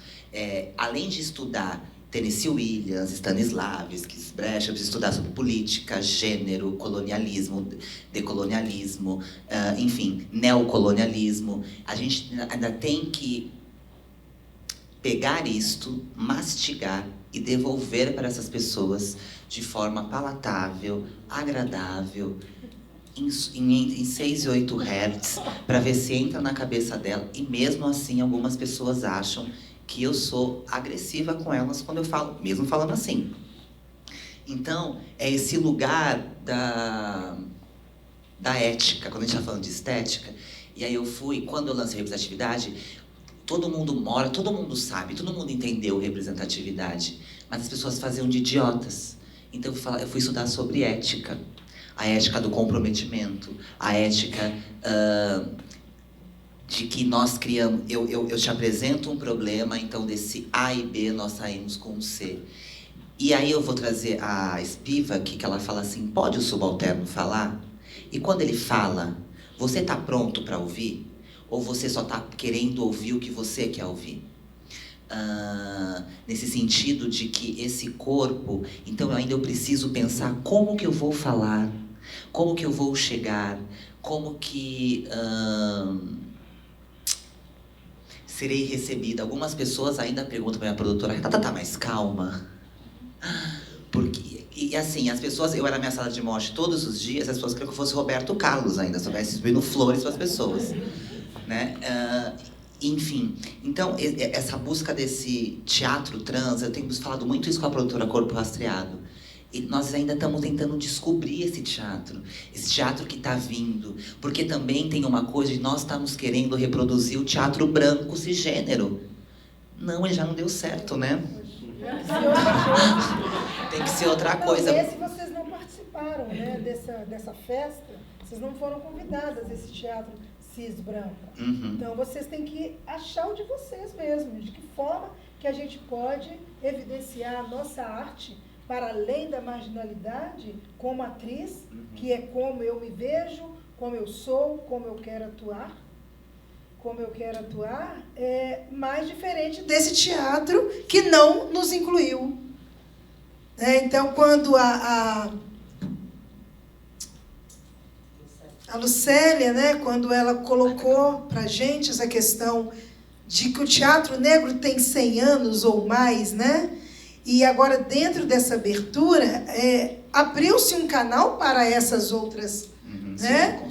Além de estudar Tennessee Williams, Stanislavski, Brecht, eu preciso estudar sobre política, gênero, colonialismo, decolonialismo, enfim, neocolonialismo. A gente ainda tem que pegar isto, mastigar e devolver para essas pessoas de forma palatável, agradável, em 6 e 8 Hz, para ver se entra na cabeça dela. E mesmo assim, algumas pessoas acham que eu sou agressiva com elas quando eu falo, mesmo falando assim. Então, é esse lugar da ética, quando a gente está falando de estética. E aí eu fui, quando eu lancei representatividade, todo mundo sabe, todo mundo entendeu representatividade, mas as pessoas faziam de idiotas. Então eu fui estudar sobre ética. A ética do comprometimento, a ética de que nós criamos... Eu te apresento um problema, então desse A e B nós saímos com um C. E aí eu vou trazer a Spivak, que ela fala assim, pode o subalterno falar? E quando ele fala, você está pronto para ouvir? Ou você só está querendo ouvir o que você quer ouvir? Nesse sentido de que esse corpo... Então eu preciso pensar como que eu vou falar, como que eu vou chegar, como que serei recebida. Algumas pessoas ainda perguntam para minha produtora, tá mais calma? Porque, e assim, as pessoas, eu era na minha sala de morte todos os dias, as pessoas queriam que eu fosse Roberto Carlos ainda, se eu estivesse distribuindo flores para as pessoas, né? Enfim, então essa busca desse teatro trans, eu tenho falado muito isso com a produtora Corpo Rastreado, e nós ainda estamos tentando descobrir esse teatro que está vindo, porque também tem uma coisa de nós estamos querendo reproduzir o teatro branco cisgênero. Não, ele já não deu certo, né? Tem que ser outra coisa. Esse vocês não participaram, né, dessa festa, vocês não foram convidadas a esse teatro cis branco. Uhum. Então vocês têm que achar o de vocês mesmos, de que forma que a gente pode evidenciar a nossa arte para além da marginalidade como atriz, que é como eu me vejo, como eu sou, como eu quero atuar. Como eu quero atuar, é mais diferente desse teatro que não nos incluiu. Então, quando a Lucélia, né, quando ela colocou para a gente essa questão de que o teatro negro tem 100 anos ou mais, né? E agora, dentro dessa abertura, abriu-se um canal para essas outras, né?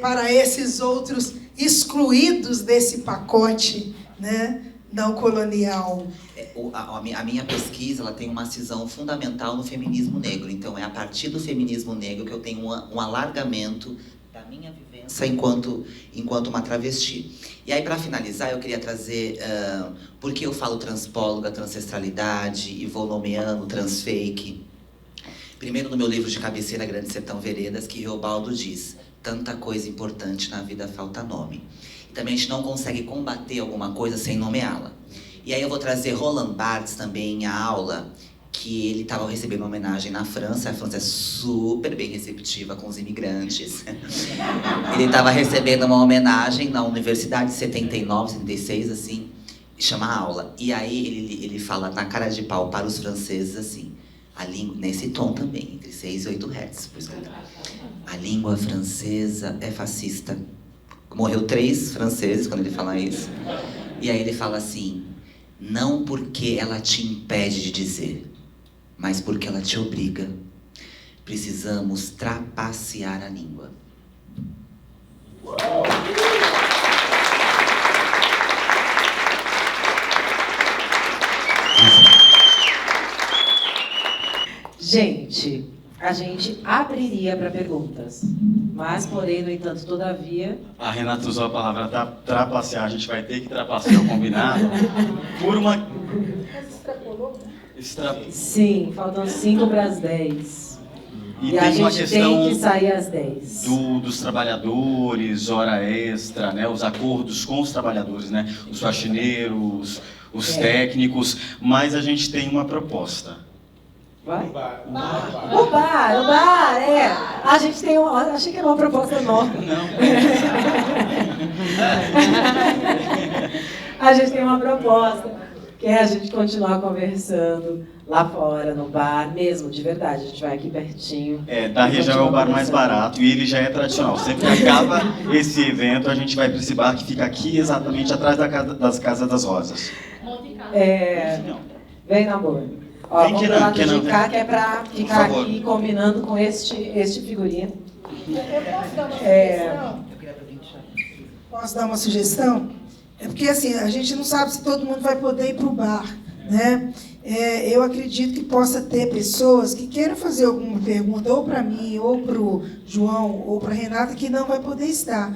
Para esses outros excluídos desse pacote, né, não colonial. A minha pesquisa, ela tem uma cisão fundamental no feminismo negro. Então, é a partir do feminismo negro que eu tenho um alargamento da minha vivência enquanto uma travesti. E aí, para finalizar, eu queria trazer... por que eu falo transpóloga, transancestralidade e vou nomeando transfake? Primeiro, no meu livro de cabeceira, Grande Sertão Veredas, que Reobaldo diz: tanta coisa importante na vida falta nome. E também a gente não consegue combater alguma coisa sem nomeá-la. E aí eu vou trazer Roland Barthes também em aula, que ele estava recebendo uma homenagem na França. A França é super bem receptiva com os imigrantes. Ele estava recebendo uma homenagem na Universidade de 79, 76, assim, chama aula. E aí ele fala na cara de pau para os franceses assim, a língua, nesse tom também, entre 6 e 8 Hz, por escutar. A língua francesa é fascista. Morreu 3 franceses quando ele fala isso. E aí ele fala assim, não porque ela te impede de dizer, mas porque ela te obriga. Precisamos trapacear a língua. Gente, a gente abriria para perguntas, mas, porém, no entanto, todavia... A Renata usou a palavra trapacear, a gente vai ter que trapacear o combinado por uma... Sim, faltam 5 para as 10. E a tem uma gente questão tem que sair às 10. dos trabalhadores, hora extra, né? Os acordos com os trabalhadores, né? Os faxineiros, os técnicos, mas a gente tem uma proposta. Vai? O bar, é. A gente tem achei que era uma proposta nova. Não. A gente tem uma proposta, que é a gente continuar conversando lá fora, no bar, mesmo, de verdade. A gente vai aqui pertinho. Da região é o bar mais barato e ele já é tradicional. Sempre que acaba esse evento, a gente vai para esse bar que fica aqui exatamente atrás das Casas das Rosas. Vem na boa. Ó, Vem, vamos Kenan, lá do Kenan, GK, que é para ficar favor. aqui combinando com este figurino. Posso dar uma sugestão? É porque assim, a gente não sabe se todo mundo vai poder ir para o bar, né? Eu acredito que possa ter pessoas que queiram fazer alguma pergunta, ou para mim, ou para o João, ou para a Renata, que não vai poder estar.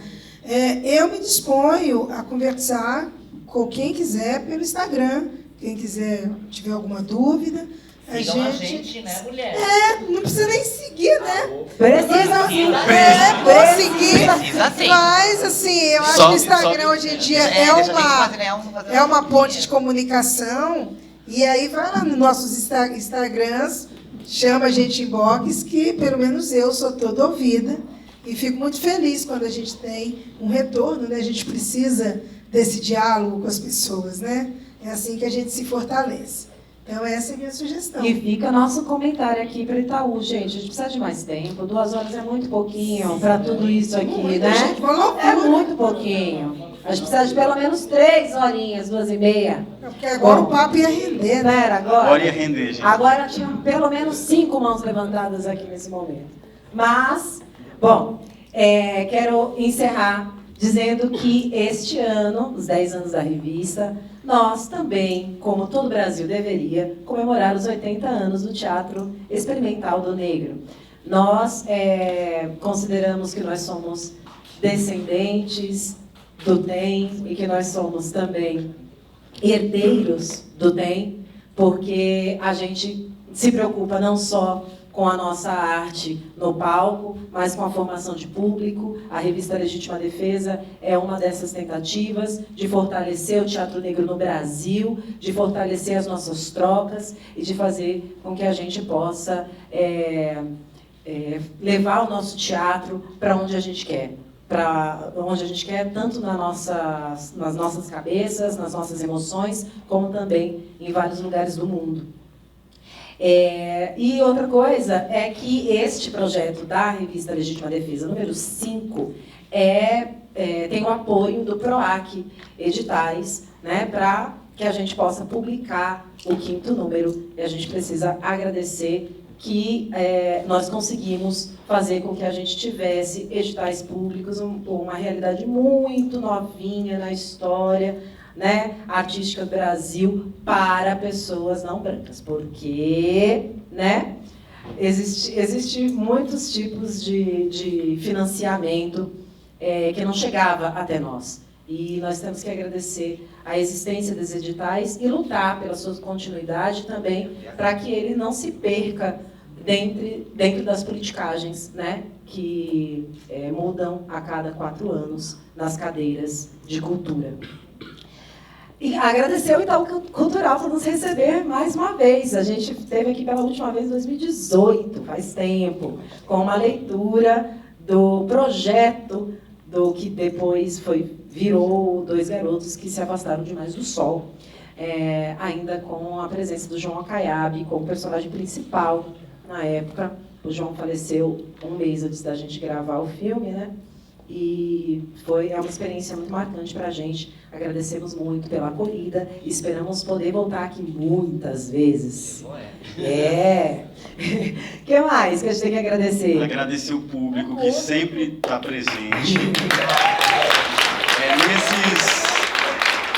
Eu me disponho a conversar com quem quiser pelo Instagram, quem quiser tiver alguma dúvida. Sigam a gente, né, mulher? Não precisa nem seguir, né? Precisa sim. Vou seguir. Precisa sim. Mas, assim, eu acho que o Instagram hoje em dia é uma ponte de comunicação. E aí vai lá nos nossos Instagrams, chama a gente inbox, que pelo menos eu sou toda ouvida. E fico muito feliz quando a gente tem um retorno, né? A gente precisa desse diálogo com as pessoas, né? É assim que a gente se fortalece. Então, essa é a minha sugestão. E fica nosso comentário aqui para Itaú, gente. A gente precisa de mais tempo. 2 horas é muito pouquinho para tudo isso aqui, né? É muito pouquinho. A gente precisa de pelo menos 3 horinhas, 2h30. Porque agora o papo ia render, né? Era agora. Agora ia render, gente. Agora tinha pelo menos 5 mãos levantadas aqui nesse momento. Mas, bom, quero encerrar dizendo que este ano, os 10 anos da revista, nós também, como todo o Brasil deveria, comemorar os 80 anos do Teatro Experimental do Negro. Nós consideramos que nós somos descendentes do TEM e que nós somos também herdeiros do TEM, porque a gente se preocupa não só com a nossa arte no palco, mas com a formação de público. A revista Legítima Defesa é uma dessas tentativas de fortalecer o teatro negro no Brasil, de fortalecer as nossas trocas e de fazer com que a gente possa levar o nosso teatro para onde a gente quer. Para onde a gente quer, tanto nas nossas cabeças, nas nossas emoções, como também em vários lugares do mundo. E outra coisa é que este projeto da revista Legítima Defesa, número 5, tem o apoio do PROAC Editais, né, para que a gente possa publicar o 5º número. E a gente precisa agradecer que nós conseguimos fazer com que a gente tivesse editais públicos, uma realidade muito novinha na história, né, artística do Brasil para pessoas não brancas, porque, né, existe muitos tipos de financiamento que não chegava até nós. E nós temos que agradecer a existência desses editais e lutar pela sua continuidade também, para que ele não se perca dentro das politicagens, né, que mudam a cada 4 anos nas cadeiras de cultura. E agradecer ao Itaú Cultural por nos receber mais uma vez. A gente esteve aqui pela última vez em 2018, faz tempo, com uma leitura do projeto do que depois virou Dois Garotos que se Afastaram Demais do Sol, ainda com a presença do João Acaiabe como personagem principal na época. O João faleceu 1 mês antes da gente gravar o filme, né? E é uma experiência muito marcante para a gente. Agradecemos muito pela acolhida e esperamos poder voltar aqui muitas vezes. O que mais que a gente tem que agradecer? Agradecer o público que sempre está presente.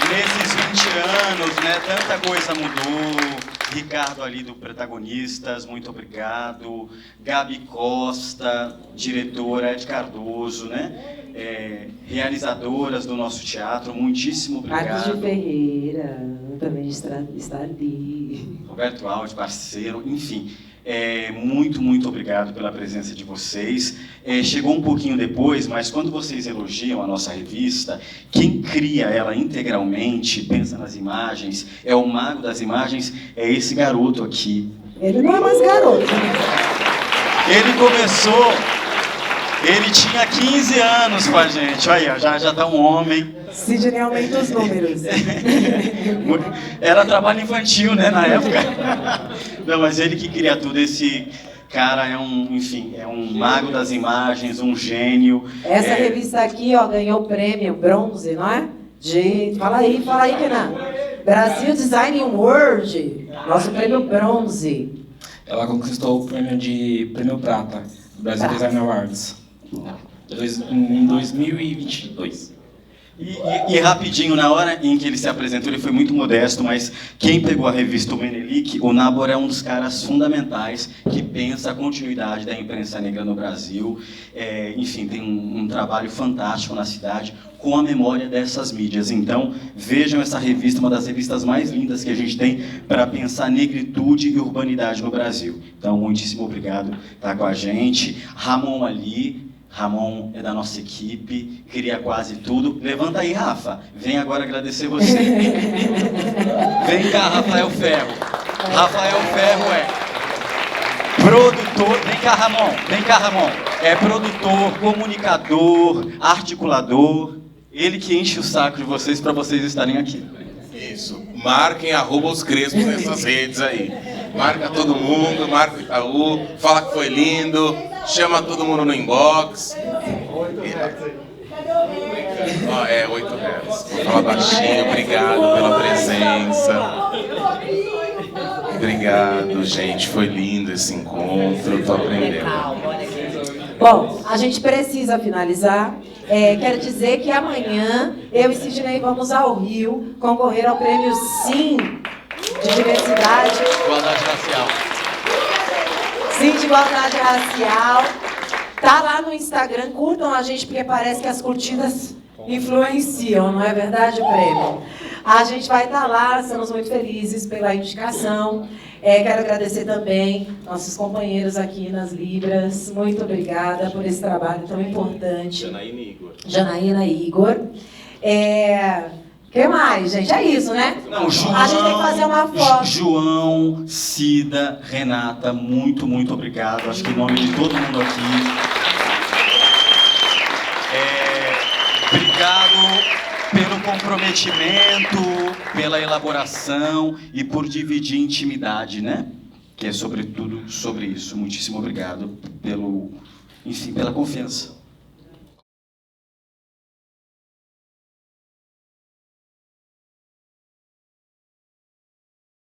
Nesses 20 anos, né, tanta coisa mudou. Ricardo ali do Protagonistas, muito obrigado. Gabi Costa, diretora, Ed Cardoso, né? Realizadoras do nosso teatro, muitíssimo obrigado. Marcos de Ferreira, também está ali. Roberto Alves, parceiro, enfim. Muito obrigado pela presença de vocês. Chegou um pouquinho depois, mas quando vocês elogiam a nossa revista, quem cria ela integralmente, pensa nas imagens, é o mago das imagens, é esse garoto aqui. Ele não é mais garoto. Ele começou, ele tinha 15 anos com a gente, olha aí, já tá um homem. Sidney aumenta os números. Era trabalho infantil, né, na época. Não, mas ele que cria tudo, esse cara é um mago das imagens, um gênio. Essa revista aqui, ó, ganhou o prêmio bronze, não é? Fala aí, Kenan. Brasil Design Award. Nosso prêmio bronze. Ela conquistou o prêmio prata do Brasil Design Awards em 2022. E rapidinho, na hora em que ele se apresentou, ele foi muito modesto, mas quem pegou a revista O Menelik, o Nabor é um dos caras fundamentais que pensa a continuidade da imprensa negra no Brasil. Enfim, tem um trabalho fantástico na cidade com a memória dessas mídias. Então, vejam essa revista, uma das revistas mais lindas que a gente tem para pensar negritude e urbanidade no Brasil. Então, muitíssimo obrigado por estar com a gente. Ramon ali. Ramon é da nossa equipe, cria quase tudo. Levanta aí, Rafa. Vem agora agradecer você. Vem cá, Rafael Ferro. Rafael Ferro é produtor. Vem cá, Ramon. Vem cá, Ramon. É produtor, comunicador, articulador. Ele que enche o saco de vocês para vocês estarem aqui. Isso. Marquem @os Crespos nessas redes aí. Marca todo mundo, marca o Itaú, fala que foi lindo, chama todo mundo no inbox. É, 8 reais. Vou falar baixinho, obrigado pela presença. Obrigado, gente. Foi lindo esse encontro, tô aprendendo. Bom, a gente precisa finalizar. Quero dizer que amanhã eu e Sidney vamos ao Rio concorrer ao prêmio Sim de Diversidade. Igualdade racial. Sim de Igualdade Racial. Tá lá no Instagram, curtam a gente, porque parece que as curtidas influenciam, não é verdade, prêmio? A gente vai estar lá, estamos muito felizes pela indicação. Quero agradecer também nossos companheiros aqui nas Libras. Muito obrigada por esse trabalho tão importante. Janaína e Igor. Janaína e Igor. O que mais, gente? É isso, né? Não, João, a gente tem que fazer uma foto. João, Cida, Renata, muito, muito obrigado. Acho que em nome de todo mundo aqui. Obrigado pelo comprometimento, pela elaboração e por dividir intimidade, né? Que é sobretudo sobre isso. Muitíssimo obrigado pela confiança.